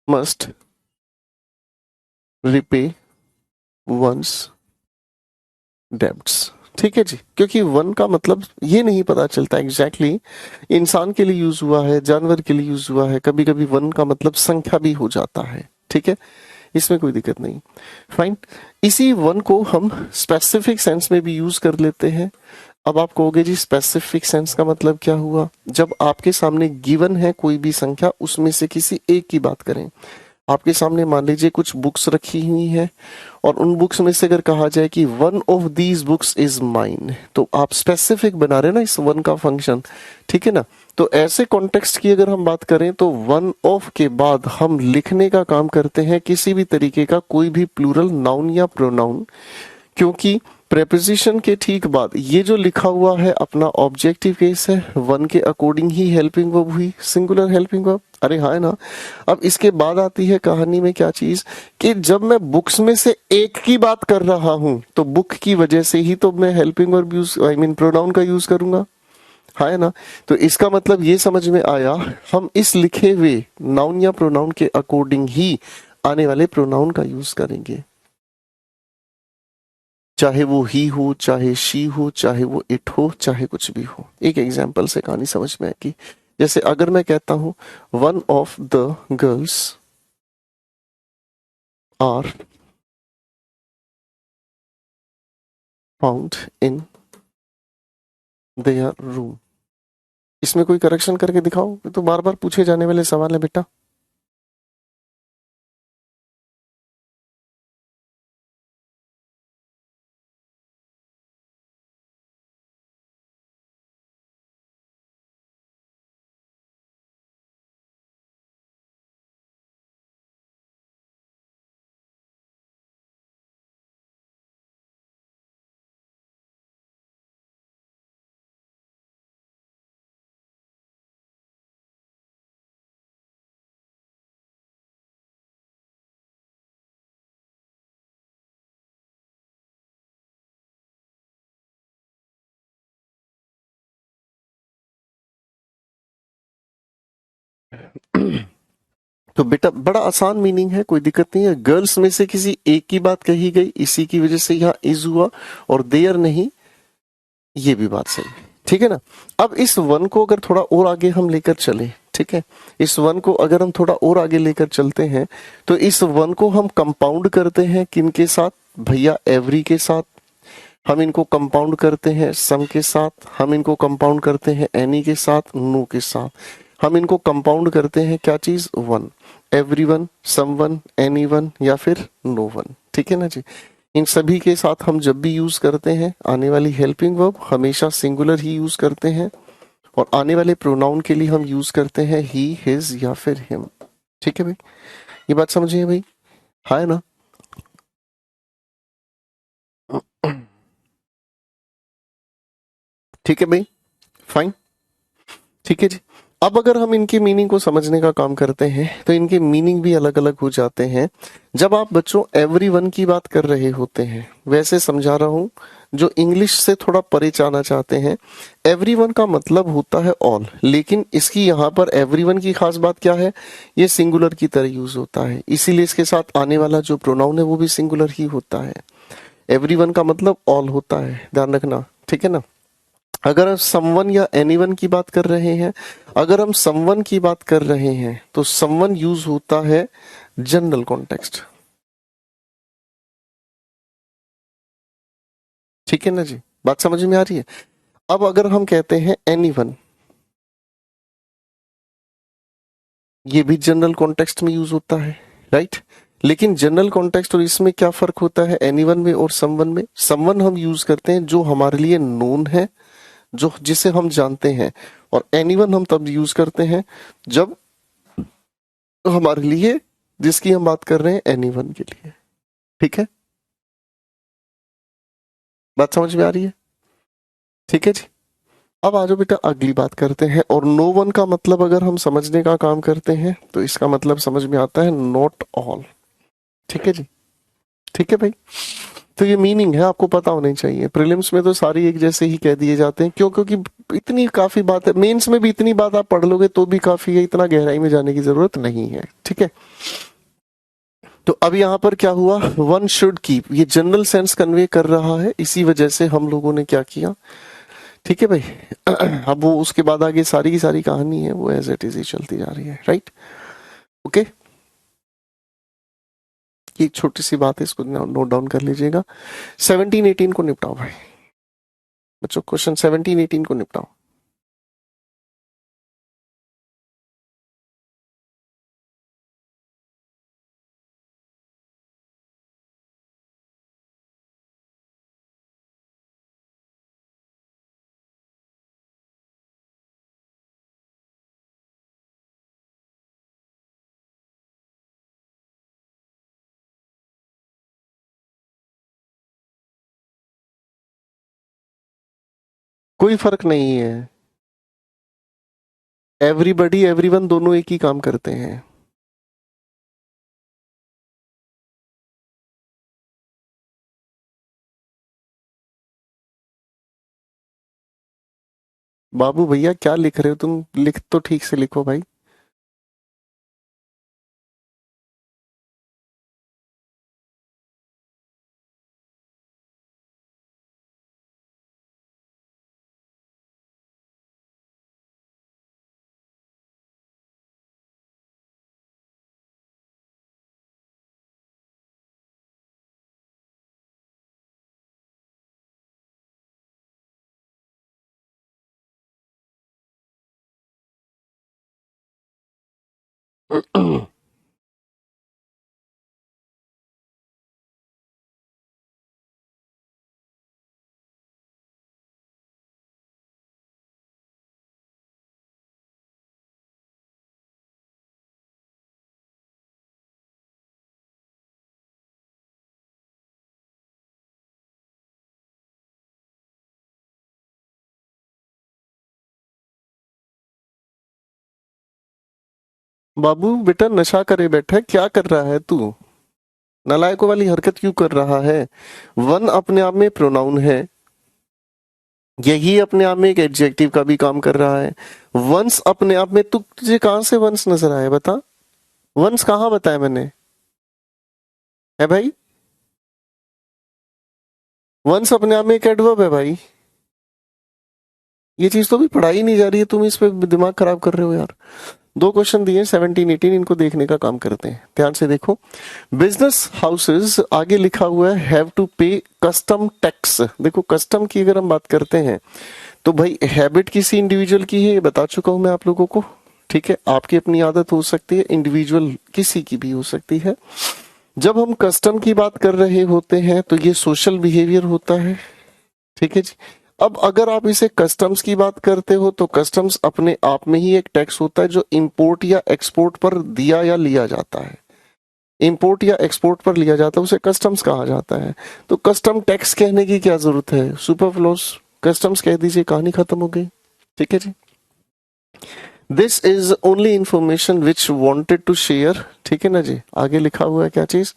must repay one's debts. ठीक है जी, क्योंकि वन का मतलब ये नहीं पता चलता एग्जैक्टली इंसान के लिए यूज हुआ है, जानवर के लिए यूज हुआ है, कभी कभी वन का मतलब संख्या भी हो जाता है। ठीक है, इसमें कोई दिक्कत नहीं। फाइन, इसी वन को हम स्पेसिफिक सेंस में भी यूज कर लेते हैं। अब आप कहोगे जी स्पेसिफिक सेंस का मतलब क्या हुआ? जब आपके सामने गिवन है कोई भी संख्या, उसमें से किसी एक की बात करें। आपके सामने मान लीजिए कुछ बुक्स रखी हुई है और उन बुक्स में से अगर कहा जाए कि one of these books is mine, तो आप स्पेसिफिक बना रहे हैं ना इस वन का फंक्शन। ठीक है ना, तो ऐसे कॉन्टेक्स्ट की अगर हम बात करें तो वन ऑफ के बाद हम लिखने का काम करते हैं किसी भी तरीके का कोई भी प्लूरल नाउन या प्रोनाउन, क्योंकि प्रेपोजिशन के ठीक बाद ये जो लिखा हुआ है अपना ऑब्जेक्टिव केस है, वन के अकॉर्डिंग ही हेल्पिंग वर्ब हुई, सिंगुलर हेल्पिंग वर्ब। अरे हाँ है ना। अब इसके बाद आती है कहानी में क्या चीज, कि जब मैं बुक्स में से एक की बात कर रहा हूं तो बुक की वजह से ही तो मैं helping verb use I mean pronoun का यूज करूंगा। हाँ है ना। तो इसका मतलब ये समझ में आया, हम इस लिखे हुए नाउन या प्रोनाउन के अकॉर्डिंग ही आने वाले प्रोनाउन का यूज करेंगे, चाहे वो ही हो, चाहे शी हो, चाहे वो इट हो, चाहे कुछ भी हो। एक एग्जाम्पल से कहानी समझ में आएगी। जैसे अगर मैं कहता हूं one of the girls are found in their room, इसमें कोई करेक्शन करके दिखाओ, ये तो बार बार पूछे जाने वाले सवाल है बेटा। तो बेटा बड़ा आसान मीनिंग है, कोई दिक्कत नहीं है। गर्ल्स में से किसी एक की बात कही गई, इसी की वजह से यहाँ इज हुआ, और देयर नहीं, ये भी बात सही है। ठीक है ना। अब इस वन को अगर थोड़ा और आगे हम लेकर चले, ठीक है, इस वन को अगर हम थोड़ा और आगे लेकर चलते हैं तो इस वन को हम कंपाउंड करते हैं किन के साथ भैया? एवरी के साथ। हम इनको कंपाउंड करते हैं सम के साथ, हम इनको कंपाउंड करते हैं एनी के साथ, नो के साथ। हम इनको कंपाउंड करते हैं क्या चीज? वन, एवरी वन, सम वन, एनी वन या फिर नो वन। ठीक है ना जी। इन सभी के साथ हम जब भी यूज करते हैं आने वाली हेल्पिंग वर्ब हमेशा सिंगुलर ही यूज करते हैं, और आने वाले प्रोनाउन के लिए हम यूज करते हैं ही, हिज या फिर हिम। ठीक है भाई, ये बात समझिए भाई, हाँ है ना। ठीक है भाई, फाइन। ठीक है जी। अब अगर हम इनकी मीनिंग को समझने का काम करते हैं तो इनके मीनिंग भी अलग अलग हो जाते हैं। जब आप बच्चों एवरीवन की बात कर रहे होते हैं, वैसे समझा रहा हूं, जो इंग्लिश से थोड़ा परे जाना चाहते हैं, एवरीवन का मतलब होता है ऑल, लेकिन इसकी यहाँ पर एवरीवन की खास बात क्या है? ये सिंगुलर की तरह यूज होता है, इसीलिए इसके साथ आने वाला जो प्रोनाउन है वो भी सिंगुलर ही होता है। एवरीवन का मतलब ऑल होता है, ध्यान रखना। ठीक है ना। अगर हम समवन या एनीवन की बात कर रहे हैं, अगर हम समवन की बात कर रहे हैं तो समवन यूज होता है जनरल कॉन्टेक्स्ट। ठीक है ना जी, बात समझ में आ रही है। अब अगर हम कहते हैं एनीवन, ये भी जनरल कॉन्टेक्स्ट में यूज होता है, राइट। लेकिन जनरल कॉन्टेक्स्ट और इसमें क्या फर्क होता है एनीवन में और समवन में? समवन हम यूज करते हैं जो हमारे लिए नोन है, जो जिसे हम जानते हैं, और एनीवन हम तब यूज करते हैं जब हमारे लिए जिसकी हम बात कर रहे हैं एनीवन के लिए। ठीक है, बात समझ में आ रही है? ठीक है जी। अब आ जाओ बेटा अगली बात करते हैं, और नो वन का मतलब अगर हम समझने का काम करते हैं तो इसका मतलब समझ में आता है नॉट ऑल। ठीक है जी। ठीक है भाई, तो ये मीनिंग है, आपको पता होनी चाहिए। प्रीलिम्स में तो सारी एक जैसे ही कह दिए जाते हैं, क्यों? क्योंकि इतनी काफी बात है। मेंस में भी इतनी बात आप पढ़ लोगे तो भी काफी है, इतना गहराई में जाने की जरूरत नहीं है, ठीक है। तो अब यहाँ पर क्या हुआ, वन शुड कीप, ये जनरल सेंस कन्वे कर रहा है, इसी वजह से हम लोगों ने क्या किया, ठीक है भाई। अब वो उसके बाद आगे सारी की सारी कहानी है वो एज इट इज ही चलती जा रही है, राइट, ओके। ये एक छोटी सी बात है, इसको नोट डाउन कर लीजिएगा। 17-18 को निपटाओ भाई बच्चों, क्वेश्चन 17-18 को निपटाओ। कोई फर्क नहीं है, एवरीबडी एवरीवन दोनों एक ही काम करते हैं। बाबू भैया क्या लिख रहे हो तुम, लिख तो ठीक से लिखो भाई। बाबू बेटा नशा करे बैठा है, क्या कर रहा है तू? नालायकों वाली हरकत क्यों कर रहा है? वन अपने आप में प्रोनाउन है, यही अपने आप में एक एडजेक्टिव का भी काम कर रहा है। वंस अपने आप में, तुझे कहां से वंस नजर आया बता? वंस कहाँ बताया मैंने, है भाई? वंस अपने आप में एक एडवर्ब है भाई। ये चीज तो भी पढ़ाई नहीं जा रही है, तुम इस पे दिमाग खराब कर रहे हो यार। दो क्वेश्चन दिए 17-18, इनको देखने का काम करते हैं, ध्यान से देखो। बिजनेस हाउसेस आगे लिखा हुआ है हैव टू पे कस्टम टैक्स। देखो कस्टम की अगर हम बात करते हैं तो भाई हैबिट किसी इंडिविजुअल की है, ये बता चुका हूं मैं आप लोगों को, ठीक है। आपकी अपनी आदत हो सकती है, इंडिविजुअल किसी की भी हो सकती है। जब हम कस्टम की बात कर रहे होते हैं तो ये सोशल बिहेवियर होता है, ठीक है जी। अब अगर आप इसे कस्टम्स की बात करते हो तो कस्टम्स अपने आप में ही एक टैक्स होता है जो इंपोर्ट या एक्सपोर्ट पर दिया या लिया जाता है। इंपोर्ट या एक्सपोर्ट पर लिया जाता है उसे कस्टम्स कहा जाता है। तो कस्टम टैक्स कहने की क्या जरूरत है, सुपरफ्लोस कस्टम्स कह दीजिए, कहानी खत्म हो गई, ठीक है जी। This is only information which wanted to share, ठीक है ना जी। आगे लिखा हुआ है क्या चीज,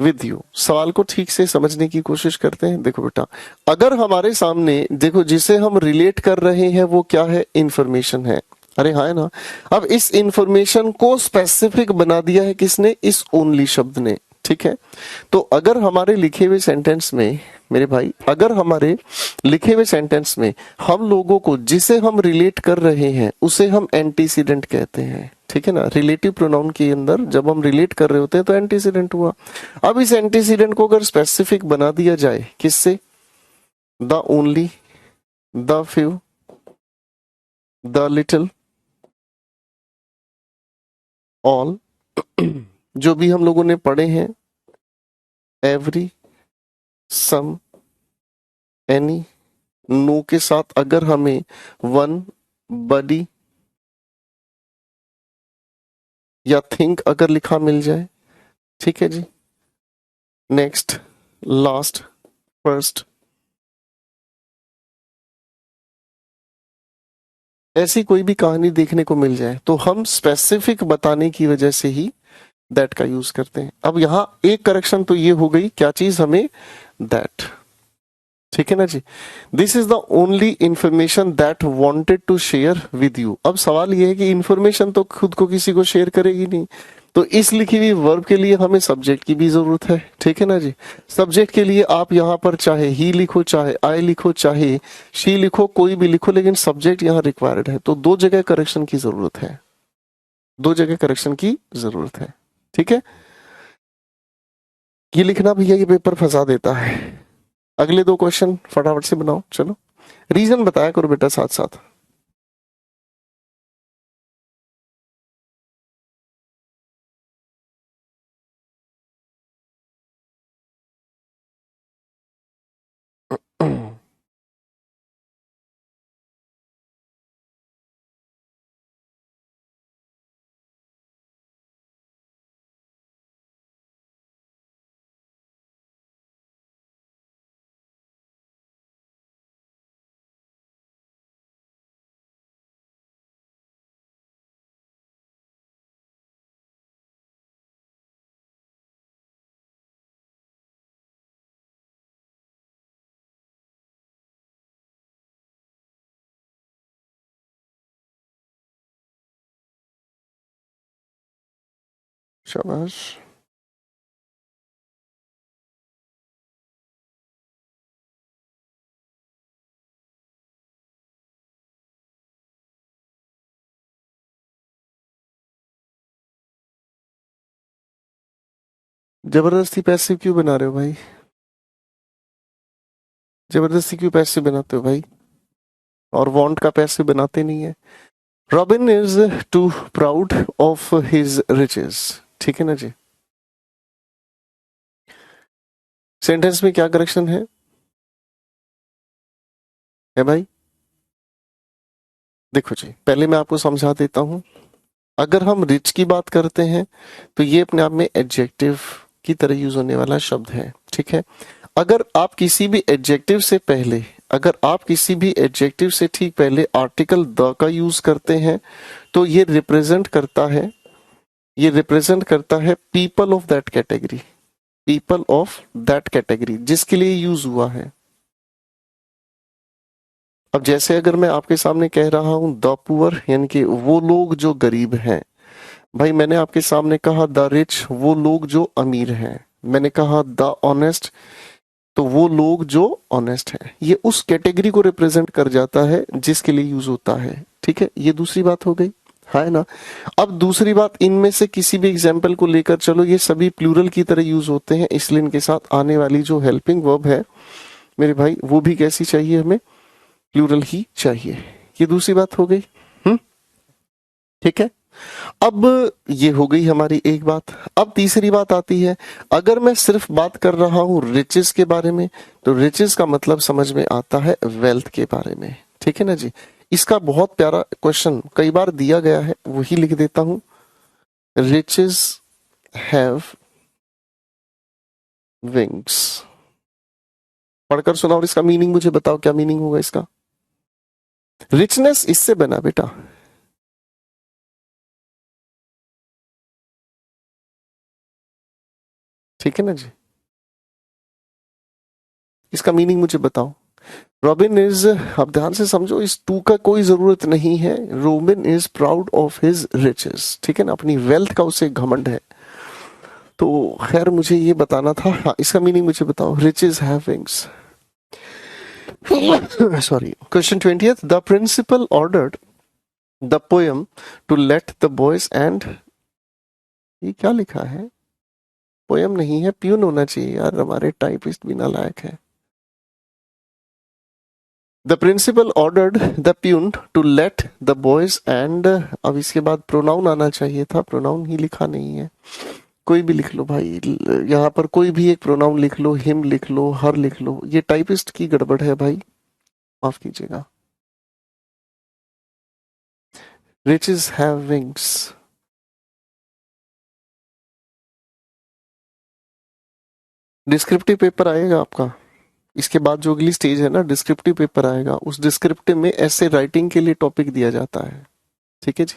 विद यू। सवाल को ठीक से समझने की कोशिश करते हैं। देखो बेटा, अगर हमारे सामने देखो जिसे हम रिलेट कर रहे हैं वो क्या है, इंफॉर्मेशन है, अरे हाँ है ना। अब इस इंफॉर्मेशन को स्पेसिफिक बना दिया है किसने, इस ओनली शब्द ने, ठीक है। तो अगर हमारे लिखे हुए सेंटेंस में मेरे भाई, अगर हमारे लिखे हुए सेंटेंस में हम लोगों को जिसे हम रिलेट कर रहे हैं उसे हम एंटीसीडेंट कहते हैं, ठीक है ना। रिलेटिव प्रोनाउन के अंदर जब हम रिलेट कर रहे होते हैं तो एंटीसीडेंट हुआ। अब इस एंटीसीडेंट को अगर स्पेसिफिक बना दिया जाए किससे, the only, the few, the little, all, जो भी हम लोगों ने पढ़े हैं, एवरी, सम, एनी, नो के साथ अगर हमें वन, बडी या थिंक अगर लिखा मिल जाए, ठीक है जी। नेक्स्ट, लास्ट, फर्स्ट, ऐसी कोई भी कहानी देखने को मिल जाए तो हम स्पेसिफिक बताने की वजह से ही दैट का यूज करते हैं। अब यहाँ एक करेक्शन तो ये हो गई, क्या चीज, हमें दैट, ठीक है ना जी। This is the only information that wanted to share with you. अब सवाल ये है कि इंफॉर्मेशन तो खुद को किसी को शेयर करेगी नहीं, तो इस लिखी हुई वर्ब के लिए हमें सब्जेक्ट की भी जरूरत है, ठीक है ना जी। सब्जेक्ट के लिए आप यहाँ पर चाहे ही लिखो, चाहे आई लिखो, चाहे शी लिखो, कोई भी लिखो, लेकिन सब्जेक्ट यहाँ रिक्वायर्ड है। तो दो जगह करेक्शन की जरूरत है, दो जगह करेक्शन की जरूरत है, ठीक है। ये लिखना भैया ये पेपर फंसा देता है। अगले दो क्वेश्चन फटाफट से बनाओ, चलो रीजन बताया करो बेटा साथ साथ। शाबाश। जबरदस्ती पैसिव क्यों बना रहे हो भाई? जबरदस्ती क्यों पैसिव बनाते हो भाई? और वांट का पैसिव बनाते नहीं है। Robin is too proud of his riches, ठीक है ना जी। सेंटेंस में क्या करेक्शन है भाई? देखो जी, पहले मैं आपको समझा देता हूं। अगर हम रिच की बात करते हैं तो ये अपने आप में एडजेक्टिव की तरह यूज होने वाला शब्द है, ठीक है। अगर आप किसी भी एडजेक्टिव से पहले, अगर आप किसी भी एडजेक्टिव से ठीक पहले आर्टिकल द का यूज करते हैं तो ये रिप्रेजेंट करता है people of that category, people of that category जिसके लिए यूज हुआ है। अब जैसे अगर मैं आपके सामने कह रहा हूं द पुअर, यानी कि वो लोग जो गरीब हैं, भाई मैंने आपके सामने कहा द रिच, वो लोग जो अमीर हैं। मैंने कहा द ऑनेस्ट, तो वो लोग जो ऑनेस्ट हैं। ये उस कैटेगरी को रिप्रेजेंट कर जाता है जिसके लिए यूज होता है, ठीक है। ये दूसरी बात हो गई, है ना। अब दूसरी बात, इनमें से किसी भी एग्जाम्पल को लेकर चलो, ये सभी प्लूरल की तरह यूज होते हैं, इसलिए इनके साथ आने वाली जो हेल्पिंग वर्ब है मेरे भाई, वो भी कैसी चाहिए हमें? प्लूरल ही चाहिए। ये दूसरी बात हो गई, हम्म, ठीक है। अब ये हो गई हमारी एक बात। अब तीसरी बात आती है, अगर मैं सिर्फ बात कर रहा हूं रिचेस के बारे में, तो रिचेस का मतलब समझ में आता है वेल्थ के बारे में, ठीक है ना जी। इसका बहुत प्यारा क्वेश्चन कई बार दिया गया है, वही लिख देता हूं। Riches have wings. पढ़कर सुनाओ और इसका मीनिंग मुझे बताओ, क्या मीनिंग होगा इसका? रिचनेस इससे बना बेटा, ठीक है ना जी। इसका मीनिंग मुझे बताओ। रॉबिन इज, अब ध्यान से समझो, इस टू का कोई जरूरत नहीं है। Robin is proud of his riches, ठीक है ना, अपनी वेल्थ का उसे घमंड है। तो खैर मुझे ये बताना था, हाँ इसका मीनिंग मुझे बताओ। Riches have wings. Sorry. Question 20th, the principal ordered the poem to let the boys and, ये क्या लिखा है? पोएम नहीं है, प्यून होना चाहिए यार, हमारे टाइपिस्ट भी नालायक है। The principal ordered the peon to let the boys and, अब इसके बाद प्रोनाउन आना चाहिए था, प्रोनाउन ही लिखा नहीं है। कोई भी लिख लो भाई, यहाँ पर कोई भी एक प्रोनाउन लिख लो, हिम लिख लो, हर लिख लो, ये टाइपिस्ट की गड़बड़ है भाई, माफ कीजिएगा। Riches have wings. Descriptive paper आएगा आपका, इसके बाद जो अगली स्टेज है ना, डिस्क्रिप्टिव पेपर आएगा। उस डिस्क्रिप्टिव में ऐसे राइटिंग के लिए टॉपिक दिया जाता है, ठीक है जी।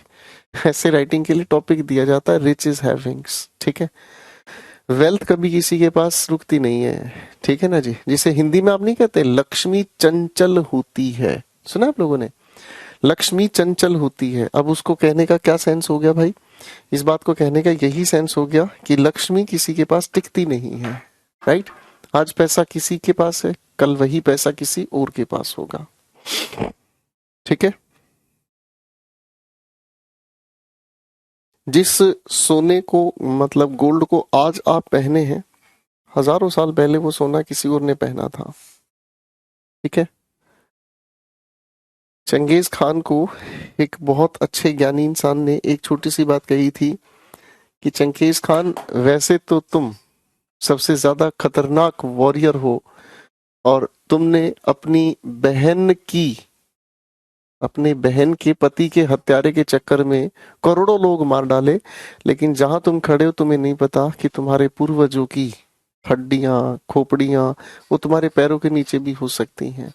ऐसे राइटिंग के लिए टॉपिक दिया जाता है रिचेस हैव विंग्स, ठीक है। वेल्थ कभी किसी के पास रुकती नहीं है, ठीक है ना जी। जिसे हिंदी में आप नहीं कहते लक्ष्मी चंचल होती है, सुना आप लोगों ने, लक्ष्मी चंचल होती है। अब उसको कहने का क्या सेंस हो गया भाई, इस बात को कहने का यही सेंस हो गया कि लक्ष्मी किसी के पास टिकती नहीं है, राइट। आज पैसा किसी के पास है, कल वही पैसा किसी और के पास होगा, ठीक है। जिस सोने को मतलब गोल्ड को आज आप पहने हैं, हजारों साल पहले वो सोना किसी और ने पहना था, ठीक है। चंगेज खान को एक बहुत अच्छे ज्ञानी इंसान ने एक छोटी सी बात कही थी कि चंगेज खान, वैसे तो तुम सबसे ज्यादा खतरनाक वॉरियर हो और तुमने अपने बहन के पति के हत्यारे के चक्कर में करोड़ों लोग मार डाले, लेकिन जहां तुम खड़े हो तुम्हें नहीं पता कि तुम्हारे पूर्वजों की हड्डियां, खोपड़ियां वो तुम्हारे पैरों के नीचे भी हो सकती हैं।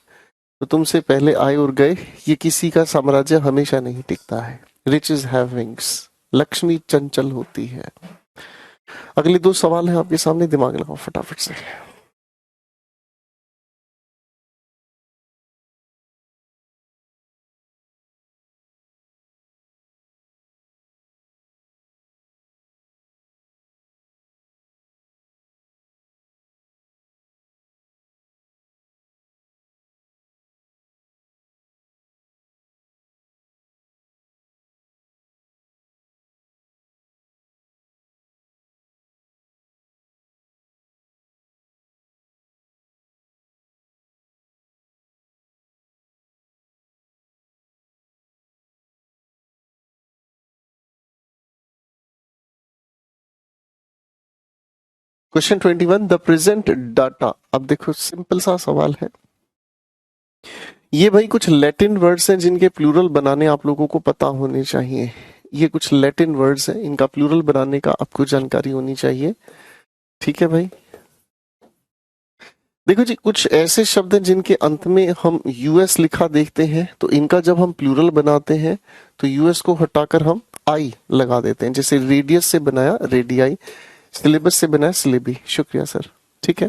तो तुमसे पहले आए और गए, ये किसी का साम्राज्य हमेशा नहीं टिकता है। रिचेस हैव विंग्स, लक्ष्मी चंचल होती है। अगले दो सवाल है आपके सामने, दिमाग लगाओ फटाफट से। Question 21, the present data. अब देखो सिंपल सा सवाल है, ये भाई कुछ लैटिन वर्ड्स हैं जिनके प्लूरल बनाने आप लोगों को पता होने चाहिए। ये कुछ लैटिन वर्ड्स हैं, इनका प्लूरल बनाने का आपको जानकारी होनी चाहिए, ठीक है भाई। देखो जी, कुछ ऐसे शब्द हैं जिनके अंत में हम यूएस लिखा देखते हैं, तो इनका जब हम प्लूरल बनाते हैं तो यूएस को हटाकर हम आई लगा देते हैं। जैसे रेडियस से बनाया रेडियाई, सिलेबस से बनाया सिलेबी, शुक्रिया सर, ठीक है।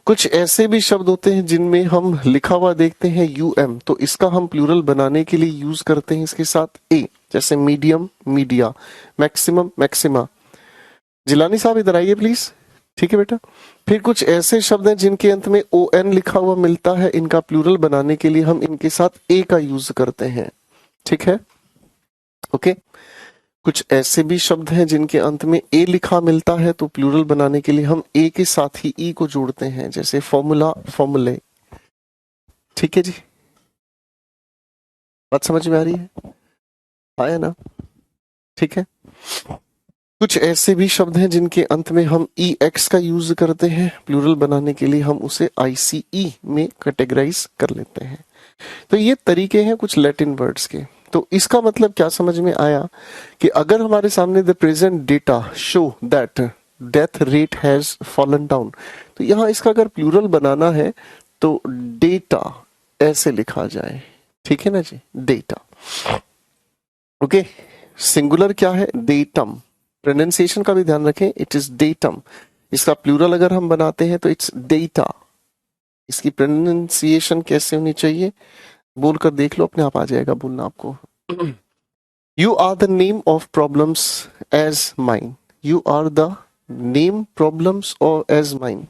कुछ ऐसे भी शब्द होते हैं जिनमें हम लिखा हुआ देखते हैं यूएम, तो इसका हम प्लूरल बनाने के लिए यूज करते हैं इसके साथ ए, जैसे medium media, maximum maxima. Jilani साहब इधर आइए प्लीज, ठीक है बेटा। फिर कुछ ऐसे शब्द हैं जिनके अंत में ओ एन लिखा हुआ मिलता है, इनका प्लूरल बनाने के लिए हम इनके साथ ए का यूज करते हैं, ठीक है, ओके। कुछ ऐसे भी शब्द हैं जिनके अंत में ए लिखा मिलता है, तो प्लूरल बनाने के लिए हम ए के साथ ही ई को जोड़ते हैं, जैसे फॉर्मूला फॉर्मूले, ठीक है जी। बात समझ में आ रही है, आया ना, ठीक है। कुछ ऐसे भी शब्द हैं जिनके अंत में हम ई एक्स का यूज करते हैं, प्लूरल बनाने के लिए हम उसे आईसीई में कैटेगराइज कर लेते हैं। तो ये तरीके हैं कुछ लैटिन वर्ड्स के। तो इसका मतलब क्या समझ में आया कि अगर हमारे सामने the present data show that death rate has fallen down, तो यहाँ इसका अगर प्लूरल बनाना है तो डेटा ऐसे लिखा जाए, ठीक है ना जी, डेटा, ओके। सिंगुलर क्या है, डेटम। प्रोनाउंसिएशन का भी ध्यान रखें, इट इज डेटम। इसका प्लूरल अगर हम बनाते हैं तो इट्स डेटा। इसकी प्रोनाउंसिएशन कैसे होनी चाहिए, बोलकर देख लो, अपने आप आ जाएगा बोलना आपको। You are the name of problems as mine, you are the name problems और एज माइन।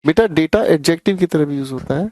बेटा डेटा एडजेक्टिव की तरह भी यूज होता है।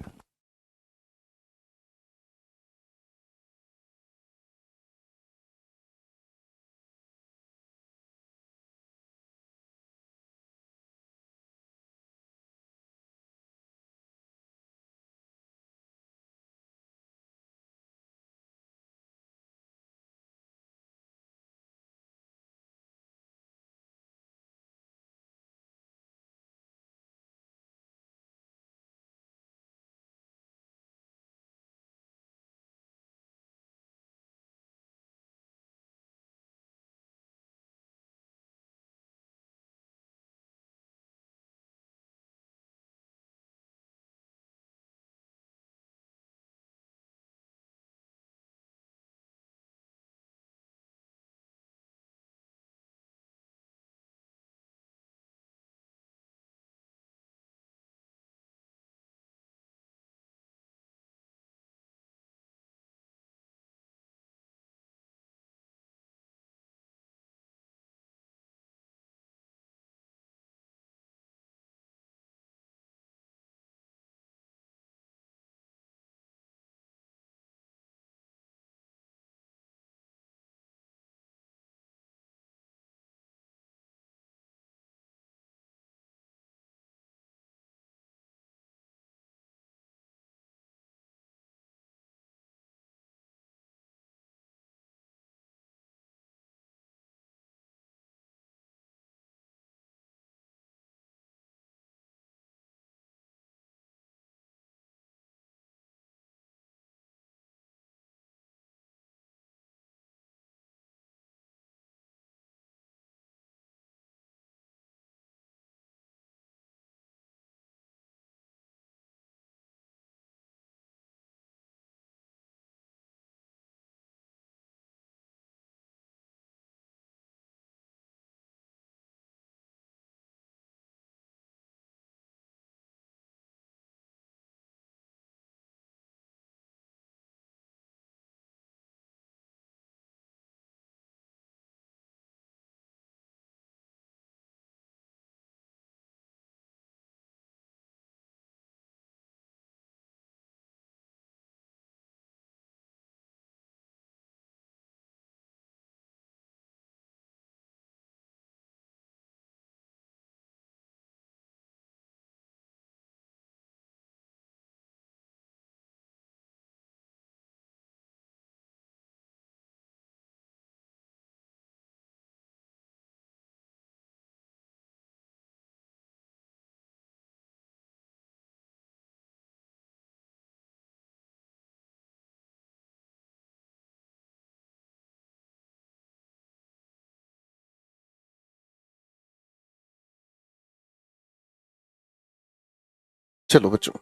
चलो बच्चों,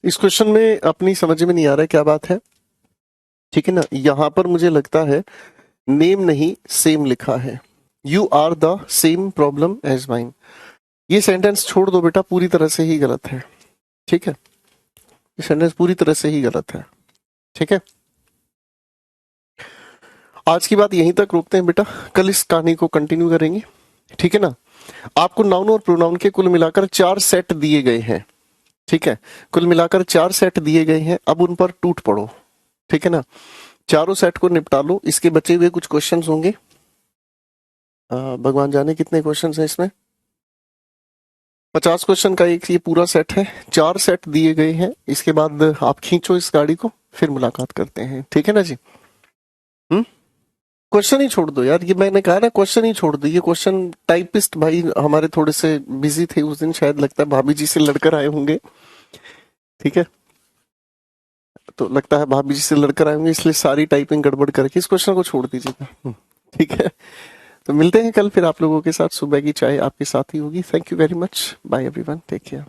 इस क्वेश्चन में अपनी समझ में नहीं आ रहा है क्या बात है, ठीक है ना। यहां पर मुझे लगता है नेम नहीं सेम लिखा है। You are the same problem as mine. ये सेंटेंस छोड़ दो बेटा, पूरी तरह से ही गलत है, ठीक है। ये सेंटेंस पूरी तरह से ही गलत है, ठीक है। आज की बात यहीं तक रोकते हैं बेटा, कल इस कहानी को कंटिन्यू करेंगे, ठीक है ना। आपको नाउन और प्रोनाउन के कुल मिलाकर 4 सेट दिए गए हैं, ठीक है। कुल मिलाकर 4 सेट दिए गए हैं, अब उन पर टूट पड़ो, ठीक है ना। चारों सेट को निपटा लो। इसके बचे हुए कुछ क्वेश्चंस होंगे, भगवान जाने कितने क्वेश्चंस हैं इसमें। 50 क्वेश्चन का एक ये पूरा सेट है, 4 सेट दिए गए हैं। इसके बाद आप खींचो इस गाड़ी को, फिर मुलाकात करते हैं, ठीक है ना जी। क्वेश्चन ही छोड़ दो यार, ये मैंने कहा ना, क्वेश्चन ही छोड़ दो। ये क्वेश्चन टाइपिस्ट भाई हमारे थोड़े से बिजी थे उस दिन, शायद लगता है भाभी जी से लड़कर आए होंगे, ठीक है। तो लगता है भाभी जी से लड़कर आए होंगे, इसलिए सारी टाइपिंग गड़बड़ करके इस क्वेश्चन को छोड़ दीजिएगा, ठीक है। तो मिलते हैं कल फिर आप लोगों के साथ, सुबह की चाय आपके साथ ही होगी। Thank you very much, bye everyone, take care.